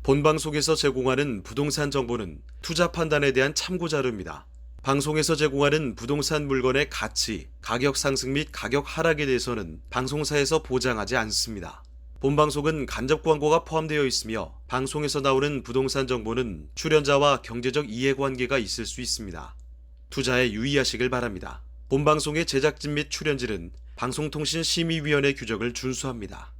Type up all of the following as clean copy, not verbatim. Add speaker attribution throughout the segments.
Speaker 1: 본방송에서 제공하는 부동산 정보는 투자 판단에 대한 참고 자료입니다. 방송에서 제공하는 부동산 물건의 가치, 가격 상승 및 가격 하락에 대해서는 방송사에서 보장하지 않습니다. 본방송은 간접 광고가 포함되어 있으며 방송에서 나오는 부동산 정보는 출연자와 경제적 이해관계가 있을 수 있습니다. 투자에 유의하시길 바랍니다. 본방송의 제작진 및 출연진은 방송통신심의위원회 규정을 준수합니다.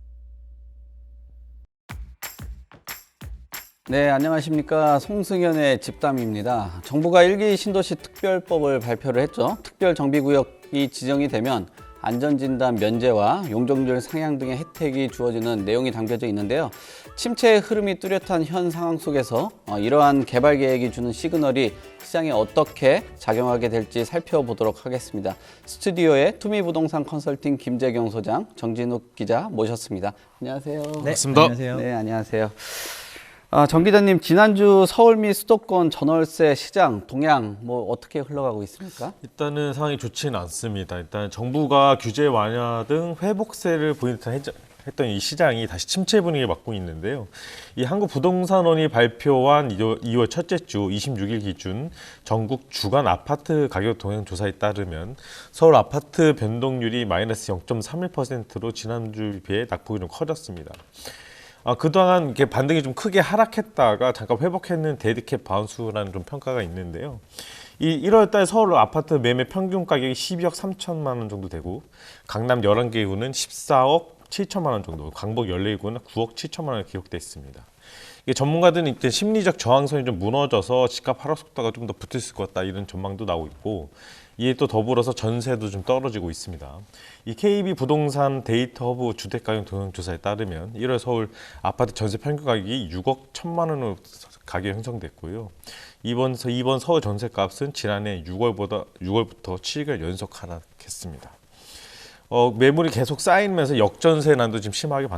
Speaker 2: 네, 안녕하십니까. 송승현의 집담입니다. 정부가 1기 신도시 특별법을 발표를 했죠. 특별정비구역이 지정이 되면 안전진단 면제와 용적률 상향 등의 혜택이 주어지는 내용이 담겨져 있는데요. 침체의 흐름이 뚜렷한 현 상황 속에서 이러한 개발 계획이 주는 시그널이 시장에 어떻게 작용하게 될지 살펴보도록 하겠습니다. 스튜디오에 투미부동산 컨설팅 김재경 소장, 정진욱 기자 모셨습니다. 안녕하세요.
Speaker 3: 네, 맞습니다.
Speaker 2: 안녕하세요. 네, 안녕하세요. 정 기자님, 지난주 서울 및 수도권 전월세 시장 동향 어떻게 흘러가고 있습니까?
Speaker 3: 일단은 상황이 좋지는 않습니다. 일단 정부가 규제 완화 등 회복세를 했던 이 시장이 다시 침체 분위기를 맞고 있는데요. 이 한국부동산원이 발표한 2월 첫째 주 26일 기준 전국 주간 아파트 가격 동향 조사에 따르면 서울 아파트 변동률이 마이너스 0.31%로 지난주에 비해 낙폭이 좀 커졌습니다. 그동안 이렇게 반등이 좀 크게 하락했다가 잠깐 회복했는 데드캡 바운스라는 좀 평가가 있는데요. 이 1월 달 서울 아파트 매매 평균 가격이 12억 3천만 원 정도 되고, 강남 11개 구는 14억 7천만 원 정도, 강북 14구는 9억 7천만 원이 기록돼 있습니다. 이게 전문가들은 이때 심리적 저항선이 좀 무너져서 집값 하락 속도가 좀 더 붙을 것 같다, 이런 전망도 나오고 있고, 이에 또 더불어서 전세도 좀 떨어지고 있습니다. 이 KB 부동산 데이터 허브 주택가격 동향조사에 따르면 1월 서울 아파트 전세 평균 가격이 6억 1천만 원으로 가격이 형성됐고요. 이번 서울 전세값은 지난해 6월부터 7개월 연속 하락했습니다. 매물이 계속 쌓이면서 역전세난도 지금 심하게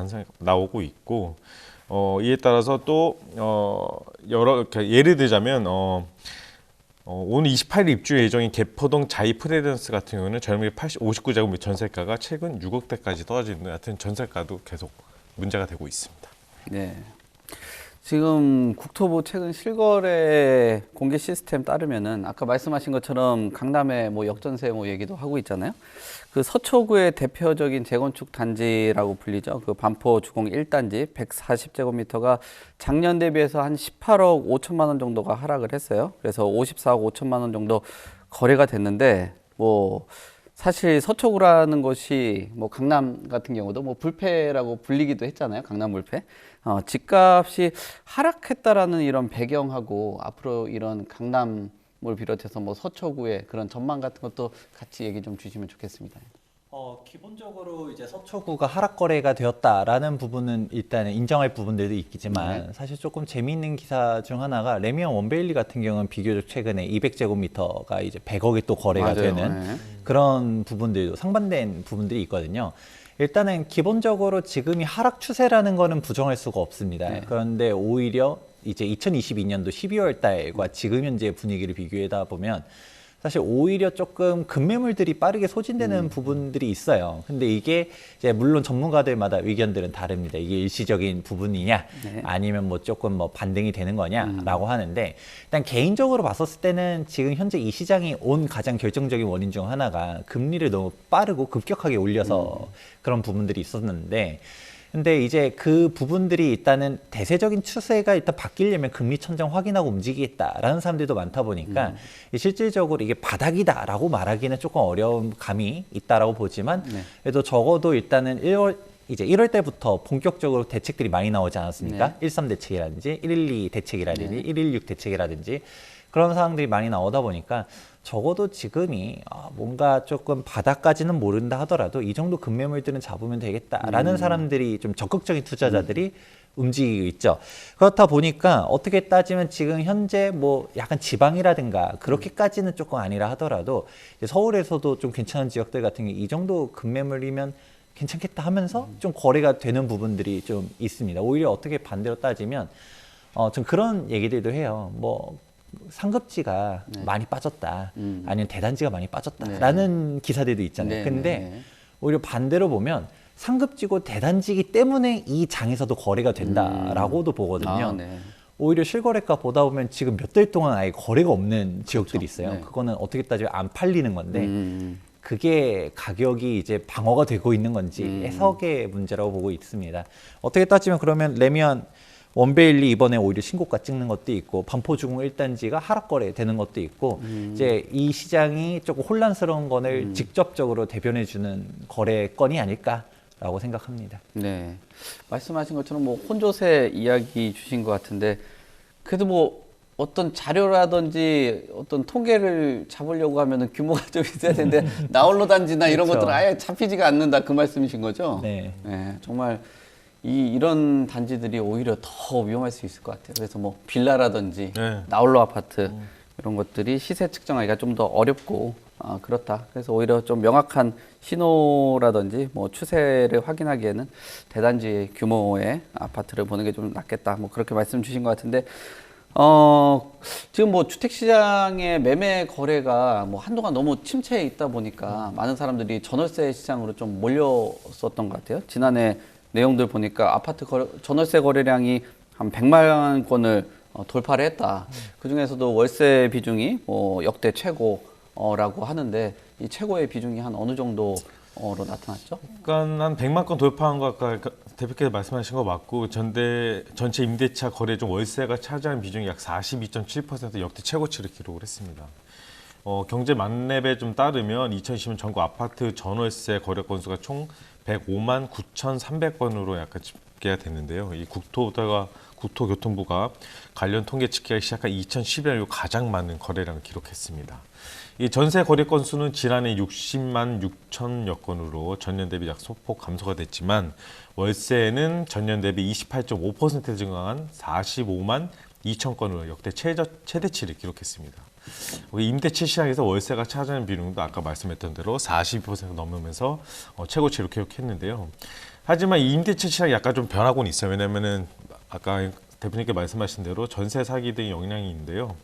Speaker 3: 나오고 있고, 이에 따라서 또 예를 들자면 오늘 28일 입주 예정인 개포동 자이 프레젠스 같은 경우는 젊은이 59제곱미 전세가가 최근 6억대까지 떨어지는, 하여튼 전세가도 계속 문제가 되고 있습니다.
Speaker 2: 네. 지금 국토부 최근 실거래 공개 시스템 따르면은 아까 말씀하신 것처럼 강남의 역전세 얘기도 하고 있잖아요. 그 서초구의 대표적인 재건축 단지라고 불리죠. 그 반포 주공 1단지 140제곱미터가 작년 대비해서 한 18억 5천만 원 정도가 하락을 했어요. 그래서 54억 5천만 원 정도 거래가 됐는데, 사실 서초구라는 것이 강남 같은 경우도 불패라고 불리기도 했잖아요. 강남 불패. 집값이 하락했다라는 이런 배경하고 앞으로 이런 강남을 비롯해서 서초구의 그런 전망 같은 것도 같이 얘기 좀 주시면 좋겠습니다.
Speaker 4: 기본적으로 이제 서초구가 하락 거래가 되었다라는 부분은 일단은 인정할 부분들도 있겠지만, 사실 조금 재미있는 기사 중 하나가 레미안 원베일리 같은 경우는 비교적 최근에 200제곱미터가 이제 100억이 또 거래가
Speaker 2: 맞아요.
Speaker 4: 되는 그런 부분들도 상반된 부분들이 있거든요. 일단은 기본적으로 지금이 하락 추세라는 거는 부정할 수가 없습니다. 그런데 오히려 이제 2022년도 12월 달과 지금 현재의 분위기를 비교하다 보면 사실 오히려 조금 급매물들이 빠르게 소진되는 부분들이 있어요. 근데 이게 이제 물론 전문가들마다 의견들은 다릅니다. 이게 일시적인 부분이냐, 아니면 조금 반등이 되는 거냐라고 하는데, 일단 개인적으로 봤었을 때는 지금 현재 이 시장이 온 가장 결정적인 원인 중 하나가 금리를 너무 빠르고 급격하게 올려서 그런 부분들이 있었는데, 근데 이제 그 부분들이 일단은 대세적인 추세가 일단 바뀌려면 금리 천정 확인하고 움직이겠다라는 사람들도 많다 보니까 실질적으로 이게 바닥이다라고 말하기는 조금 어려운 감이 있다라고 보지만, 그래도 적어도 일단은 1월 때부터 본격적으로 대책들이 많이 나오지 않았습니까? 13 대책이라든지 112 대책이라든지 116 대책이라든지 그런 사항들이 많이 나오다 보니까 적어도 지금이 뭔가 조금 바닥까지는 모른다 하더라도 이 정도 급매물들은 잡으면 되겠다라는 사람들이 좀 적극적인 투자자들이 움직이고 있죠. 그렇다 보니까 어떻게 따지면 지금 현재 약간 지방이라든가 그렇게까지는 조금 아니라 하더라도 서울에서도 좀 괜찮은 지역들 같은 게 이 정도 급매물이면 괜찮겠다 하면서 좀 거래가 되는 부분들이 좀 있습니다. 오히려 어떻게 반대로 따지면 좀 그런 얘기들도 해요. 상급지가 많이 빠졌다, 아니면 대단지가 많이 빠졌다라는 기사들도 있잖아요. 근데 오히려 반대로 보면 상급지고 대단지기 때문에 이 장에서도 거래가 된다라고도 보거든요.
Speaker 2: 아, 네.
Speaker 4: 오히려 실거래가 보다 보면 지금 몇 달 동안 아예 거래가 없는 지역들이 있어요.
Speaker 2: 네.
Speaker 4: 그거는 어떻게 따지면 안 팔리는 건데 그게 가격이 이제 방어가 되고 있는 건지 해석의 문제라고 보고 있습니다. 어떻게 따지면 그러면 레미안 원베일리 이번에 오히려 신고가 찍는 것도 있고 반포주공 1단지가 하락 거래 되는 것도 있고 이제 이 시장이 조금 혼란스러운 거를 직접적으로 대변해 주는 거래건이 아닐까라고 생각합니다.
Speaker 2: 네. 말씀하신 것처럼 뭐 혼조세 이야기 주신 것 같은데 그래도 뭐 어떤 자료라든지 어떤 통계를 잡으려고 하면은 규모가 좀 있어야 되는데 나홀로 단지나 이런
Speaker 4: 그렇죠.
Speaker 2: 것들은 아예 잡히지가 않는다 그 말씀이신 거죠?
Speaker 4: 네.
Speaker 2: 네, 정말 이런 단지들이 오히려 더 위험할 수 있을 것 같아요. 그래서 뭐 빌라라든지
Speaker 3: 네.
Speaker 2: 나홀로 아파트 이런 것들이 시세 측정하기가 좀 더 어렵고 그렇다. 그래서 오히려 좀 명확한 신호라든지 뭐 추세를 확인하기에는 대단지 규모의 아파트를 보는 게 좀 낫겠다. 뭐 그렇게 말씀 주신 것 같은데 지금 뭐 주택시장의 매매 거래가 뭐 한동안 너무 침체해 있다 보니까 많은 사람들이 전월세 시장으로 좀 몰렸었던 것 같아요. 지난해 내용들 보니까 아파트 전월세 거래량이 한 100만 건을 돌파를 했다. 그 중에서도 월세 비중이 뭐 역대 최고라고 하는데 이 최고의 비중이 한 어느 정도로 나타났죠?
Speaker 3: 약간 한 100만 건 돌파한 거 아까 대표께서 말씀하신 거 맞고 전체 임대차 거래 중 월세가 차지하는 비중이 약 42.7% 역대 최고치를 기록을 했습니다. 경제 만렙에 좀 따르면 2020년 전국 아파트 전월세 거래 건수가 총 105만 9,300건으로 약간 집계가 됐는데요. 이 국토교통부가 관련 통계 집계가 시작한 2011년 이후 가장 많은 거래량을 기록했습니다. 이 전세 거래 건수는 지난해 60만 6천여 건으로 전년 대비 약 소폭 감소가 됐지만 월세는 전년 대비 28.5% 증가한 45만 2천 건으로 역대 최대치를 기록했습니다. 임대차 시장에서 월세가 차지하는 비중도 아까 말씀했던 대로 42% 넘으면서 최고치를 기록했는데요. 하지만 이 임대차 시장이 약간 좀 변하고는 있어요. 왜냐면은 아까 대표님께 말씀하신 대로 전세 사기 등의 영향이 있는데요.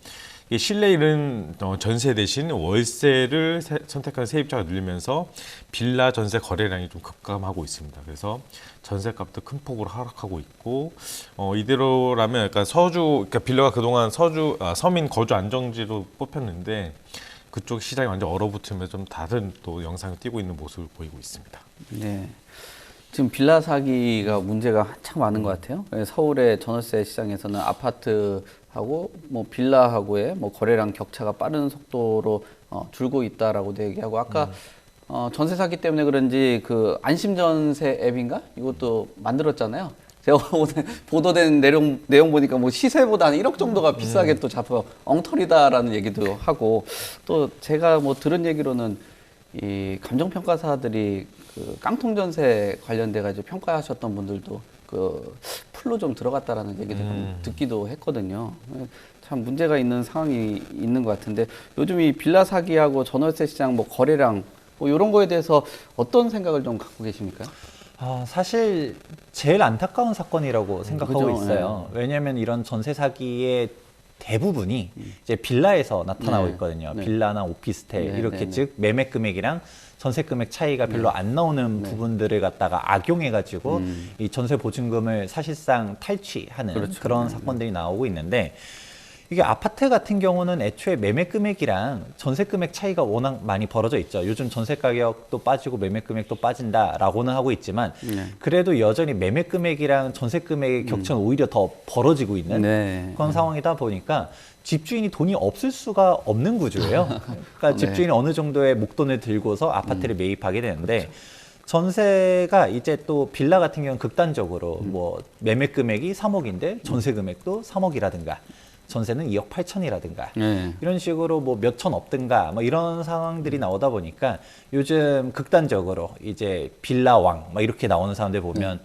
Speaker 3: 이 실내 이른 전세 대신 월세를 선택하는 세입자가 늘리면서 빌라 전세 거래량이 좀 급감하고 있습니다. 그래서 전세값도 큰 폭으로 하락하고 있고 이대로라면 약간 그러니까 빌라가 그동안 서민 거주 안정지로 뽑혔는데 그쪽 시장이 완전 얼어붙으면서 좀 다른 또 영상을 띄고 있는 모습을 보이고 있습니다.
Speaker 2: 네. 지금 빌라 사기가 문제가 한창 많은 것 같아요. 서울의 전월세 시장에서는 아파트하고 뭐 빌라하고의 뭐 거래량 격차가 빠른 속도로 줄고 있다라고도 얘기하고 아까 전세 사기 때문에 그런지 그 안심전세 앱인가 이것도 만들었잖아요. 제가 오늘 보도된 내용 보니까 뭐 시세보다 한 1억 정도가 비싸게 또 잡혀 엉터리다라는 얘기도 하고 또 제가 뭐 들은 얘기로는 이 감정평가사들이 그 깡통전세 관련돼 가지고 평가하셨던 분들도 그 풀로 좀 들어갔다라는 얘기도 좀 듣기도 했거든요. 참 문제가 있는 상황이 있는 것 같은데 요즘 이 빌라 사기하고 전월세 시장 뭐 거래량 뭐 이런 거에 대해서 어떤 생각을 좀 갖고 계십니까?
Speaker 4: 사실 제일 안타까운 사건이라고 생각하고
Speaker 2: 그죠?
Speaker 4: 있어요. 왜냐하면 이런 전세 사기의 대부분이 이제 빌라에서 나타나고
Speaker 2: 네.
Speaker 4: 있거든요.
Speaker 2: 네.
Speaker 4: 빌라나 오피스텔
Speaker 2: 네,
Speaker 4: 이렇게
Speaker 2: 네, 네.
Speaker 4: 즉 매매 금액이랑 전세 금액 차이가 별로 안 나오는 부분들을 갖다가 악용해가지고 이 전세 보증금을 사실상 탈취하는
Speaker 2: 그렇죠.
Speaker 4: 그런 사건들이 나오고 있는데 이게 아파트 같은 경우는 애초에 매매 금액이랑 전세 금액 차이가 워낙 많이 벌어져 있죠. 요즘 전세 가격도 빠지고 매매 금액도 빠진다라고는 하고 있지만 그래도 여전히 매매 금액이랑 전세 금액의 격차는 오히려 더 벌어지고 있는
Speaker 2: 네.
Speaker 4: 그런 상황이다 보니까 집주인이 돈이 없을 수가 없는 구조예요. 그러니까
Speaker 2: 네.
Speaker 4: 집주인이 어느 정도의 목돈을 들고서 아파트를 매입하게 되는데 전세가 이제 또 빌라 같은 경우는 극단적으로 뭐 매매 금액이 3억인데 전세 금액도 3억이라든가 전세는 2억 8천이라든가
Speaker 2: 네.
Speaker 4: 이런 식으로 뭐 몇천 없든가 뭐 이런 상황들이 나오다 보니까 요즘 극단적으로 이제 빌라왕 막 이렇게 나오는 사람들 보면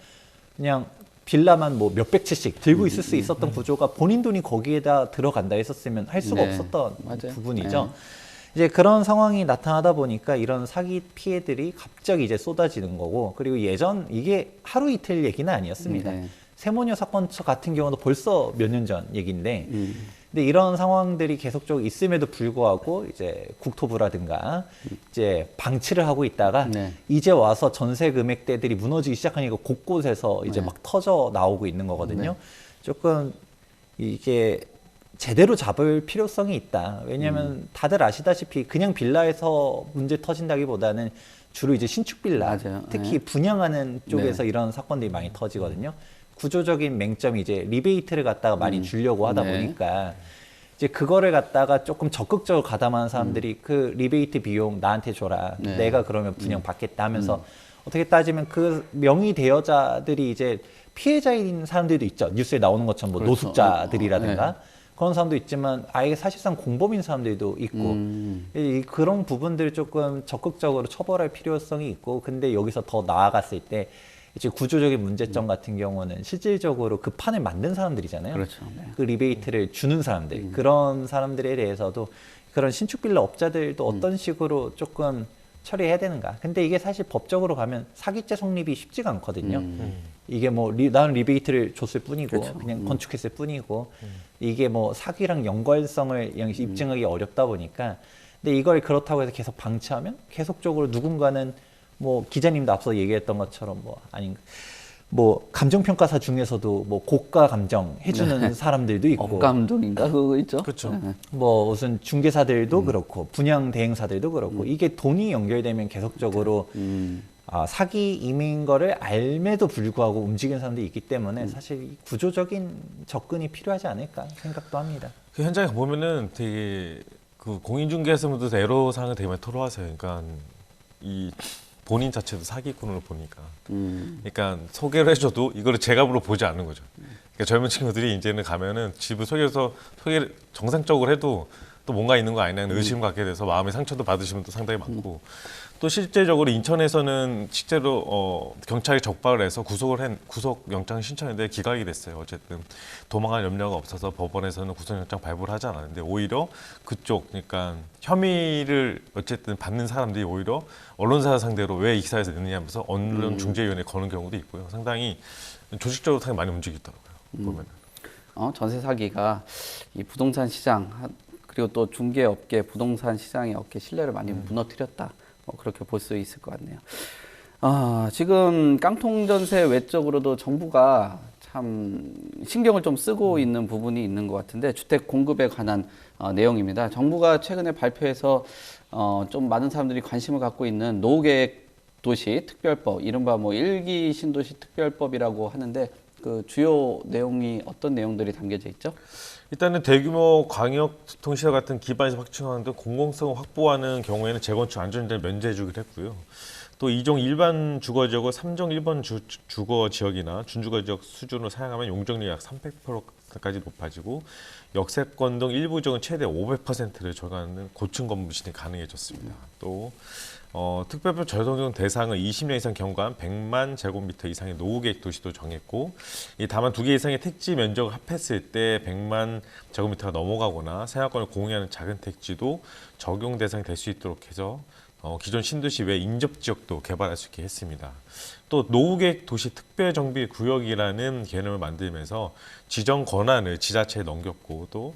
Speaker 4: 그냥 빌라만 뭐 몇백 채씩 들고 있을 수 있었던 구조가 본인 돈이 거기에다 들어간다 했었으면 할 수가
Speaker 2: 네.
Speaker 4: 없었던
Speaker 2: 맞아요.
Speaker 4: 부분이죠. 이제 그런 상황이 나타나다 보니까 이런 사기 피해들이 갑자기 이제 쏟아지는 거고 그리고 예전 이게 하루 이틀 얘기는 아니었습니다.
Speaker 2: 네.
Speaker 4: 세모녀 사건 같은 경우도 벌써 몇 년 전 얘기인데 근데 이런 상황들이 계속적으로 있음에도 불구하고 이제 국토부라든가 이제 방치를 하고 있다가
Speaker 2: 네.
Speaker 4: 이제 와서 전세 금액대들이 무너지기 시작하니까 곳곳에서 이제
Speaker 2: 네.
Speaker 4: 막 터져 나오고 있는 거거든요. 조금 이게 제대로 잡을 필요성이 있다. 왜냐하면 다들 아시다시피 그냥 빌라에서 문제 터진다기보다는 주로 이제 신축 빌라,
Speaker 2: 맞아요.
Speaker 4: 특히
Speaker 2: 네.
Speaker 4: 분양하는 쪽에서
Speaker 2: 네.
Speaker 4: 이런 사건들이 많이 터지거든요. 구조적인 맹점이 이제 리베이트를 갖다가 많이 주려고 하다
Speaker 2: 네.
Speaker 4: 보니까 이제 그거를 갖다가 조금 적극적으로 가담하는 사람들이 그 리베이트 비용 나한테 줘라.
Speaker 2: 네.
Speaker 4: 내가 그러면 분양 받겠다 하면서 어떻게 따지면 그 명의 대여자들이 이제 피해자인 사람들도 있죠. 뉴스에 나오는 것처럼 뭐
Speaker 2: 그렇죠.
Speaker 4: 노숙자들이라든가 그런 사람도 있지만 아예 사실상 공범인 사람들도 있고 그런 부분들을 조금 적극적으로 처벌할 필요성이 있고 근데 여기서 더 나아갔을 때 이제 구조적인 문제점 같은 경우는 실질적으로 그 판을 만든 사람들이잖아요.
Speaker 2: 그렇죠. 네.
Speaker 4: 그 리베이트를 주는 사람들 그런 사람들에 대해서도 그런 신축 빌라 업자들도 어떤 식으로 조금 처리해야 되는가. 근데 이게 사실 법적으로 가면 사기죄 성립이 쉽지가 않거든요. 이게 뭐 나는 리베이트를 줬을 뿐이고
Speaker 2: 그렇죠.
Speaker 4: 그냥 건축했을 뿐이고 이게 뭐 사기랑 연관성을 입증하기 어렵다 보니까 근데 이걸 그렇다고 해서 계속 방치하면 계속적으로 누군가는 뭐 기자님도 앞서 얘기했던 것처럼 뭐 아닌 뭐 감정평가사 중에서도 뭐 고가 감정 해주는 사람들도 있고
Speaker 2: 업감독인가 그거 있죠.
Speaker 3: 그렇죠.
Speaker 2: 네.
Speaker 4: 뭐 무슨 중개사들도 그렇고 분양 대행사들도 그렇고 이게 돈이 연결되면 계속적으로 사기 임인 거를 알매도 불구하고 움직이는 사람들이 있기 때문에 사실 이 구조적인 접근이 필요하지 않을까 생각도 합니다.
Speaker 3: 그 현장에 보면은 되게 그 공인중개사분들도 애로사항을 되게 많이 토로하세요. 그러니까 이 본인 자체도 사기꾼으로 보니까. 그러니까 소개를 해줘도 이거를 제값으로 보지 않는 거죠. 그러니까 젊은 친구들이 이제는 가면은 집을 소개를 정상적으로 해도 또 뭔가 있는 거 아니냐는 의심을 갖게 돼서 마음의 상처도 받으시는 분도 상당히 많고 또 실제적으로 인천에서는 실제로 경찰이 적발을 해서 구속 영장 신청했는데 기각이 됐어요. 어쨌든 도망갈 염려가 없어서 법원에서는 구속영장 발부를 하지 않았는데 오히려 그쪽 그러니까 혐의를 어쨌든 받는 사람들이 오히려 언론사 상대로 왜 이 기사에서 냈느냐면서 언론중재위원회에 거는 경우도 있고요. 상당히 조직적으로 상당히 많이 움직이더라고요. 보면은.
Speaker 2: 전세 사기가 이 부동산 시장 그리고 또 중개업계 부동산 시장의 업계 신뢰를 많이 무너뜨렸다. 그렇게 볼 수 있을 것 같네요. 지금 깡통 전세 외적으로도 정부가 참 신경을 좀 쓰고 있는 부분이 있는 것 같은데 주택 공급에 관한 내용입니다. 정부가 최근에 발표해서 좀 많은 사람들이 관심을 갖고 있는 노후계획 도시 특별법, 이른바 뭐 1기 신도시 특별법이라고 하는데 그 주요 내용이 어떤 내용들이 담겨져 있죠?
Speaker 3: 일단은 대규모 광역통시설 같은 기반에서 확충하는데 공공성을 확보하는 경우에는 재건축 안전자를 면제해주기로 했고요. 또 2종 일반 주거지역을 3종 1번 주거지역이나 준주거지역 수준으로 사용하면 용적률이 약 300%까지 높아지고 역세권 등 일부 지역은 최대 500%를 절감하는 고층 건물 진입이 가능해졌습니다. 또 특별법 적용 대상은 20년 이상 경과한 100만 제곱미터 이상의 노후계획 도시도 정했고 다만 2개 이상의 택지 면적을 합했을 때 100만 제곱미터가 넘어가거나 생활권을 공유하는 작은 택지도 적용 대상이 될 수 있도록 해서 기존 신도시 외 인접지역도 개발할 수 있게 했습니다. 또 노후계획 도시 특별정비구역이라는 개념을 만들면서 지정 권한을 지자체에 넘겼고 또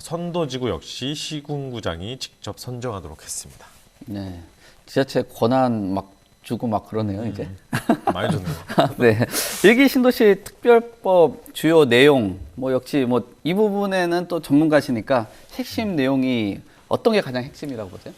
Speaker 3: 선도지구 역시 시군구장이 직접 선정하도록 했습니다.
Speaker 2: 네, 지자체 권한 막 주고 막 그러네요 이제.
Speaker 3: 많이 좋네요.
Speaker 2: 네, 일기 신도시 특별법 주요 내용 뭐 역시 뭐 이 부분에는 또 전문가시니까 핵심 내용이 어떤 게 가장 핵심이라고 보세요?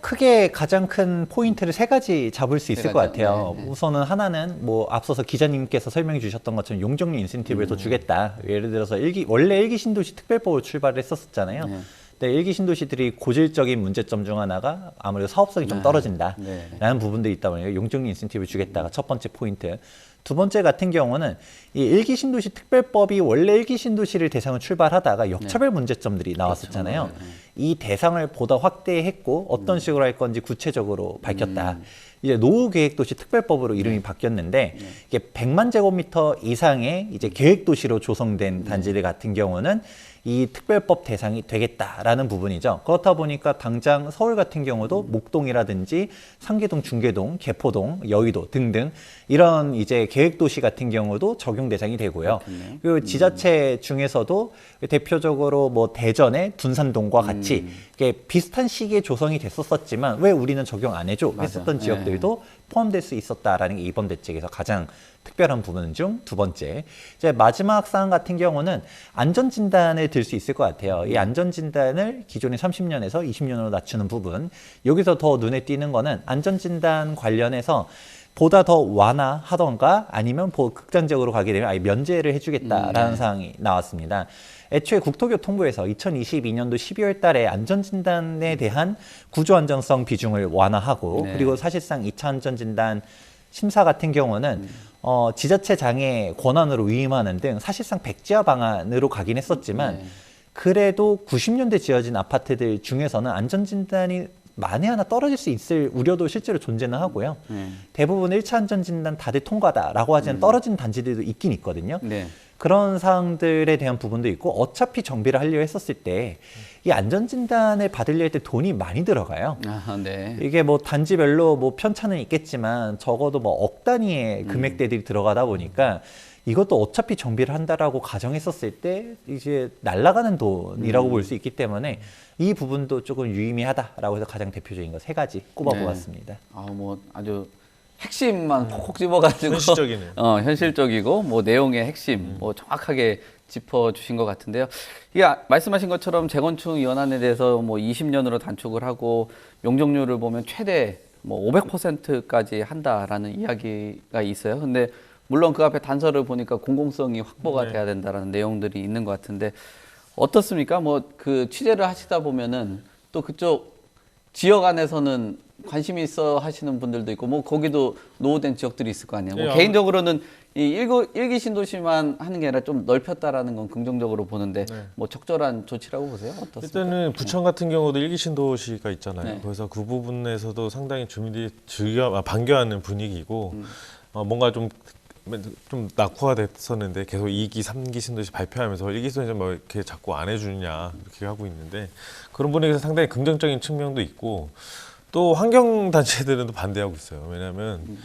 Speaker 4: 크게 가장 큰 포인트를 세 가지 잡을 수 있을 것
Speaker 2: 가지요?
Speaker 4: 같아요.
Speaker 2: 네, 네.
Speaker 4: 우선은 하나는 뭐 앞서서 기자님께서 설명해 주셨던 것처럼 용적률 인센티브를 더 주겠다. 예를 들어서 원래 일기 신도시 특별법을 출발을 했었잖아요.
Speaker 2: 네.
Speaker 4: 근데 일기 신도시들이 고질적인 문제점 중 하나가 아무래도 사업성이 좀 떨어진다라는 부분들이 있다 보니까 용적률 인센티브를 주겠다가 첫 번째 포인트. 두 번째 같은 경우는 이 일기 신도시 특별법이 원래 일기 신도시를 대상으로 출발하다가 역차별 문제점들이 나왔었잖아요.
Speaker 2: 그렇죠.
Speaker 4: 이 대상을 보다 확대했고 어떤 식으로 할 건지 구체적으로 밝혔다. 이제 노후계획도시 특별법으로 이름이 바뀌었는데 이게 100만 제곱미터 이상의 이제 계획도시로 조성된 단지들 같은 경우는 이 특별법 대상이 되겠다라는 부분이죠. 그렇다 보니까 당장 서울 같은 경우도 목동이라든지 상계동, 중계동, 개포동, 여의도 등등 이런 이제 계획도시 같은 경우도 적용 대상이 되고요. 그 지자체 중에서도 대표적으로 뭐 대전의 둔산동과 같이 이게 비슷한 시기에 조성이 됐었지만 왜 우리는 적용 안 해줘 했었던 지역들도 포함될 수 있었다라는 게 이번 대책에서 가장 특별한 부분 중 두 번째. 이제 마지막 사안 같은 경우는 안전진단을 들 수 있을 것 같아요. 이 안전진단을 기존의 30년에서 20년으로 낮추는 부분. 여기서 더 눈에 띄는 거는 안전진단 관련해서 보다 더 완화하던가 아니면 극단적으로 가게 되면 아예 면제를 해주겠다라는 사항이 나왔습니다. 애초에 국토교통부에서 2022년도 12월 달에 안전진단에 대한 구조안전성 비중을 완화하고 그리고 사실상 2차 안전진단 심사 같은 경우는 지자체장의 권한으로 위임하는 등 사실상 백지화 방안으로 가긴 했었지만 그래도 90년대 지어진 아파트들 중에서는 안전진단이 만에 하나 떨어질 수 있을 우려도 실제로 존재는 하고요. 대부분 1차 안전진단 다들 통과다라고 하지만 떨어진 단지들도 있긴 있거든요. 그런 사항들에 대한 부분도 있고 어차피 정비를 하려 했었을 때 이 안전진단을 받으려 할 때 돈이 많이 들어가요. 이게 뭐 단지별로 뭐 편차는 있겠지만 적어도 뭐 억 단위의 금액대들이 들어가다 보니까 이것도 어차피 정비를 한다라고 가정했었을 때 이제 날아가는 돈이라고 볼 수 있기 때문에 이 부분도 조금 유의미하다라고 해서 가장 대표적인 거 세 가지 꼽아보았습니다.
Speaker 2: 뭐 아주 핵심만 콕콕 집어가지고
Speaker 3: 현실적이네요.
Speaker 2: 현실적이고 뭐 내용의 핵심 뭐 정확하게 짚어주신 것 같은데요. 이게 말씀하신 것처럼 재건축 연한에 대해서 뭐 20년으로 단축을 하고 용적률을 보면 최대 뭐 500%까지 한다라는 이야기가 있어요. 근데 물론 그 앞에 단서를 보니까 공공성이 확보가 돼야 된다라는 내용들이 있는 것 같은데 어떻습니까? 뭐 그 취재를 하시다 보면은 또 그쪽 지역 안에서는 관심이 있어 하시는 분들도 있고 뭐 거기도 노후된 지역들이 있을 거 아니에요. 뭐 개인적으로는 이 일기 신도시만 하는 게 아니라 좀 넓혔다라는 건 긍정적으로 보는데 뭐 적절한 조치라고 보세요? 어떻습니까?
Speaker 3: 일단은 부천 같은 경우도 일기 신도시가 있잖아요. 그래서 그 부분에서도 상당히 주민들이 반겨하는 분위기고 뭔가 좀 낙후가 됐었는데 계속 2기, 3기 신도시 발표하면서 1기 신도시 뭐 이렇게 자꾸 안 해주냐 이렇게 하고 있는데 그런 분위기에서 상당히 긍정적인 측면도 있고 또 환경단체들은 또 반대하고 있어요. 왜냐하면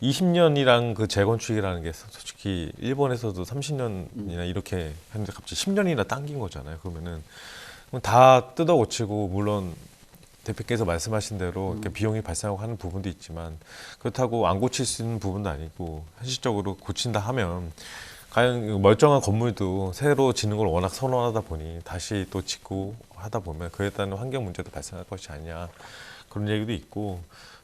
Speaker 3: 20년이랑 그 재건축이라는 게 솔직히 일본에서도 30년이나 이렇게 했는데 갑자기 10년이나 당긴 거잖아요. 그러면은 다 뜯어 고치고 물론 대표께서 말씀하신 대로 이렇게 비용이 발생하고 하는 부분도 있지만 그렇다고 안 고칠 수 있는 부분도 아니고 현실적으로 고친다 하면 과연 멀쩡한 건물도 새로 짓는 걸 워낙 선호하다 보니 다시 또 짓고 하다 보면 그에 따른 환경 문제도 발생할 것이 아니냐 그런 얘기도 있고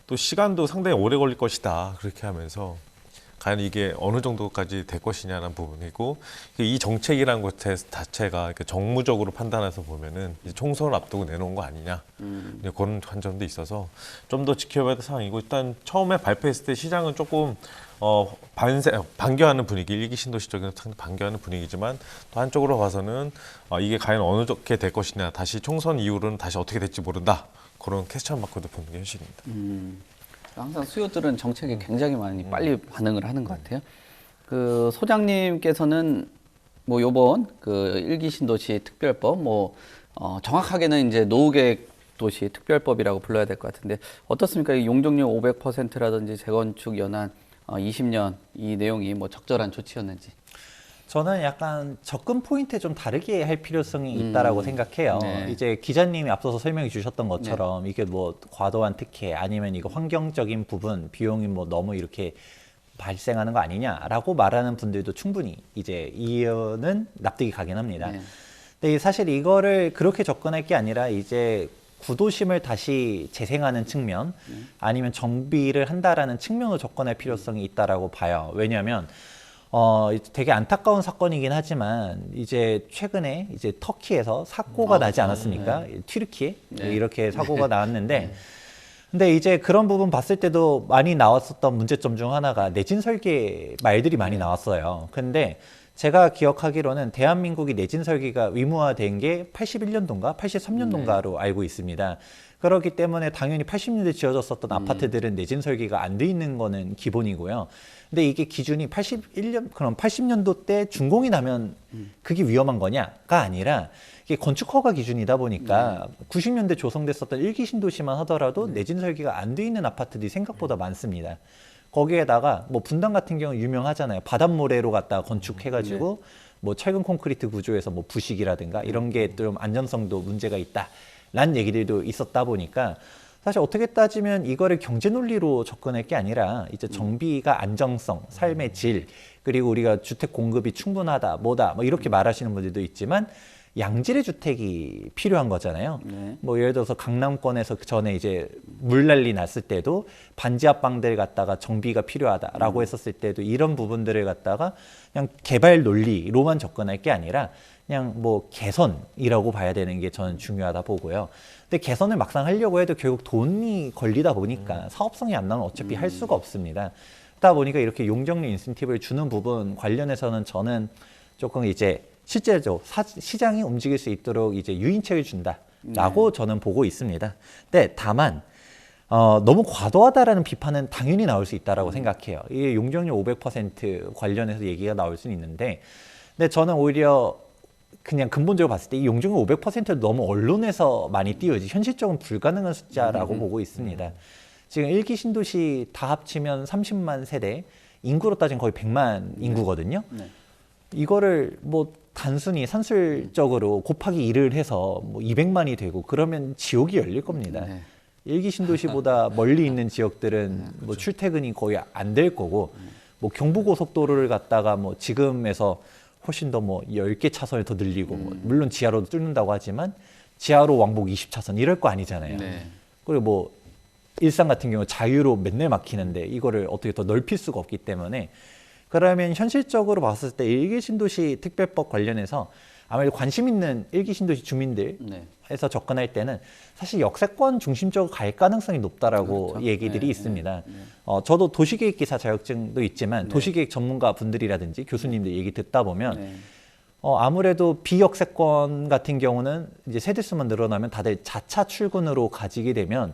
Speaker 3: 또 시간도 상당히 오래 걸릴 것이다 그렇게 하면서 과연 이게 어느 정도까지 될 것이냐는 부분이고 이 정책이라는 것 자체가 정무적으로 판단해서 보면은 총선을 앞두고 내놓은 거 아니냐 그런 관점도 있어서 좀 더 지켜봐야 될 상황이고 일단 처음에 발표했을 때 시장은 조금 반겨하는 분위기, 일기 신도시 쪽에는 상당히 반겨하는 분위기지만 또 한쪽으로 봐서는 이게 과연 어떻게 될 것이냐 다시 총선 이후로는 다시 어떻게 될지 모른다 그런 퀘스천 마크도 보는 게 현실입니다.
Speaker 2: 항상 수요들은 정책에 굉장히 많이 빨리 반응을 하는 것 같아요. 그 소장님께서는 뭐 요번 그 일기 신도시 특별법 정확하게는 이제 노후계획 도시 특별법이라고 불러야 될 것 같은데 어떻습니까? 이 용적률 500%라든지 재건축 연한 20년 이 내용이 뭐 적절한 조치였는지.
Speaker 4: 저는 약간 접근 포인트 좀 다르게 할 필요성이 있다라고 생각해요. 이제 기자님이 앞서서 설명해 주셨던 것처럼 이게 뭐 과도한 특혜 아니면 이거 환경적인 부분 비용이 뭐 너무 이렇게 발생하는 거 아니냐라고 말하는 분들도 충분히 이제 이유는 납득이 가긴 합니다. 근데 사실 이거를 그렇게 접근할 게 아니라 이제 구도심을 다시 재생하는 측면 아니면 정비를 한다라는 측면으로 접근할 필요성이 있다라고 봐요. 왜냐하면 되게 안타까운 사건이긴 하지만 이제 최근에 이제 터키에서 사고가 나지 않았습니까? 튀르키예 이렇게 사고가 나왔는데 근데 이제 그런 부분 봤을 때도 많이 나왔었던 문제점 중 하나가 내진 설계 말들이 많이 나왔어요. 근데 제가 기억하기로는 대한민국이 내진 설계가 의무화된 게 81년도인가 83년도인가로 알고 있습니다. 그렇기 때문에 당연히 80년대 지어졌었던 아파트들은 내진 설계가 안 돼 있는 거는 기본이고요. 근데 이게 기준이 81년, 그럼 80년도 때 준공이 나면 그게 위험한 거냐가 아니라 이게 건축 허가 기준이다 보니까 90년대 조성됐었던 1기 신도시만 하더라도 내진 설계가 안 돼 있는 아파트들이 생각보다 많습니다. 거기에다가 뭐 분당 같은 경우 유명하잖아요. 바닷모래로 갖다가 건축해가지고 뭐 철근 콘크리트 구조에서 뭐 부식이라든가 이런 게 좀 안전성도 문제가 있다라는 얘기들도 있었다 보니까 사실 어떻게 따지면 이거를 경제 논리로 접근할 게 아니라 이제 정비가 안정성, 삶의 질, 그리고 우리가 주택 공급이 충분하다, 뭐다, 뭐 이렇게 말하시는 분들도 있지만 양질의 주택이 필요한 거잖아요. 뭐 예를 들어서 강남권에서 그 전에 이제 물난리 났을 때도 반지 하방들 갖다가 정비가 필요하다라고 했었을 때도 이런 부분들을 갖다가 그냥 개발 논리로만 접근할 게 아니라 그냥 뭐 개선이라고 봐야 되는 게 저는 중요하다 보고요. 근데 개선을 막상 하려고 해도 결국 돈이 걸리다 보니까 사업성이 안 나면 어차피 할 수가 없습니다. 그러다 보니까 이렇게 용적률 인센티브를 주는 부분 관련해서는 저는 조금 이제 실제로 시장이 움직일 수 있도록 이제 유인책을 준다라고 저는 보고 있습니다. 근데 다만 너무 과도하다라는 비판은 당연히 나올 수 있다라고 생각해요. 이게 용적률 500% 관련해서 얘기가 나올 수는 있는데, 근데 저는 오히려 그냥 근본적으로 봤을 때 이 용적률 500%를 너무 언론에서 많이 띄우지 현실적으로 불가능한 숫자라고 보고 있습니다. 지금 1기 신도시 다 합치면 30만 세대, 인구로 따지면 거의 100만 인구거든요. 이거를 뭐 단순히 산술적으로 곱하기 2를 해서 뭐 200만이 되고 그러면 지옥이 열릴 겁니다. 일기 신도시보다 멀리 있는 지역들은 뭐 출퇴근이 거의 안 될 거고, 뭐 경부고속도로를 갖다가 뭐 지금에서 훨씬 더 뭐 10개 차선을 더 늘리고 뭐 물론 지하로도 뚫는다고 하지만 지하로 왕복 20차선 이럴 거 아니잖아요. 그리고 뭐 일산 같은 경우 자유로 맨날 막히는데 이거를 어떻게 더 넓힐 수가 없기 때문에, 그러면 현실적으로 봤을 때 일기 신도시 특별법 관련해서 아무래도 관심 있는 일기 신도시 주민들에서 접근할 때는 사실 역세권 중심적으로 갈 가능성이 높다라고 얘기들이 있습니다. 저도 도시계획 기사 자격증도 있지만 도시계획 전문가 분들이라든지 교수님들 얘기 듣다 보면 아무래도 비역세권 같은 경우는 이제 세대수만 늘어나면 다들 자차 출근으로 가지게 되면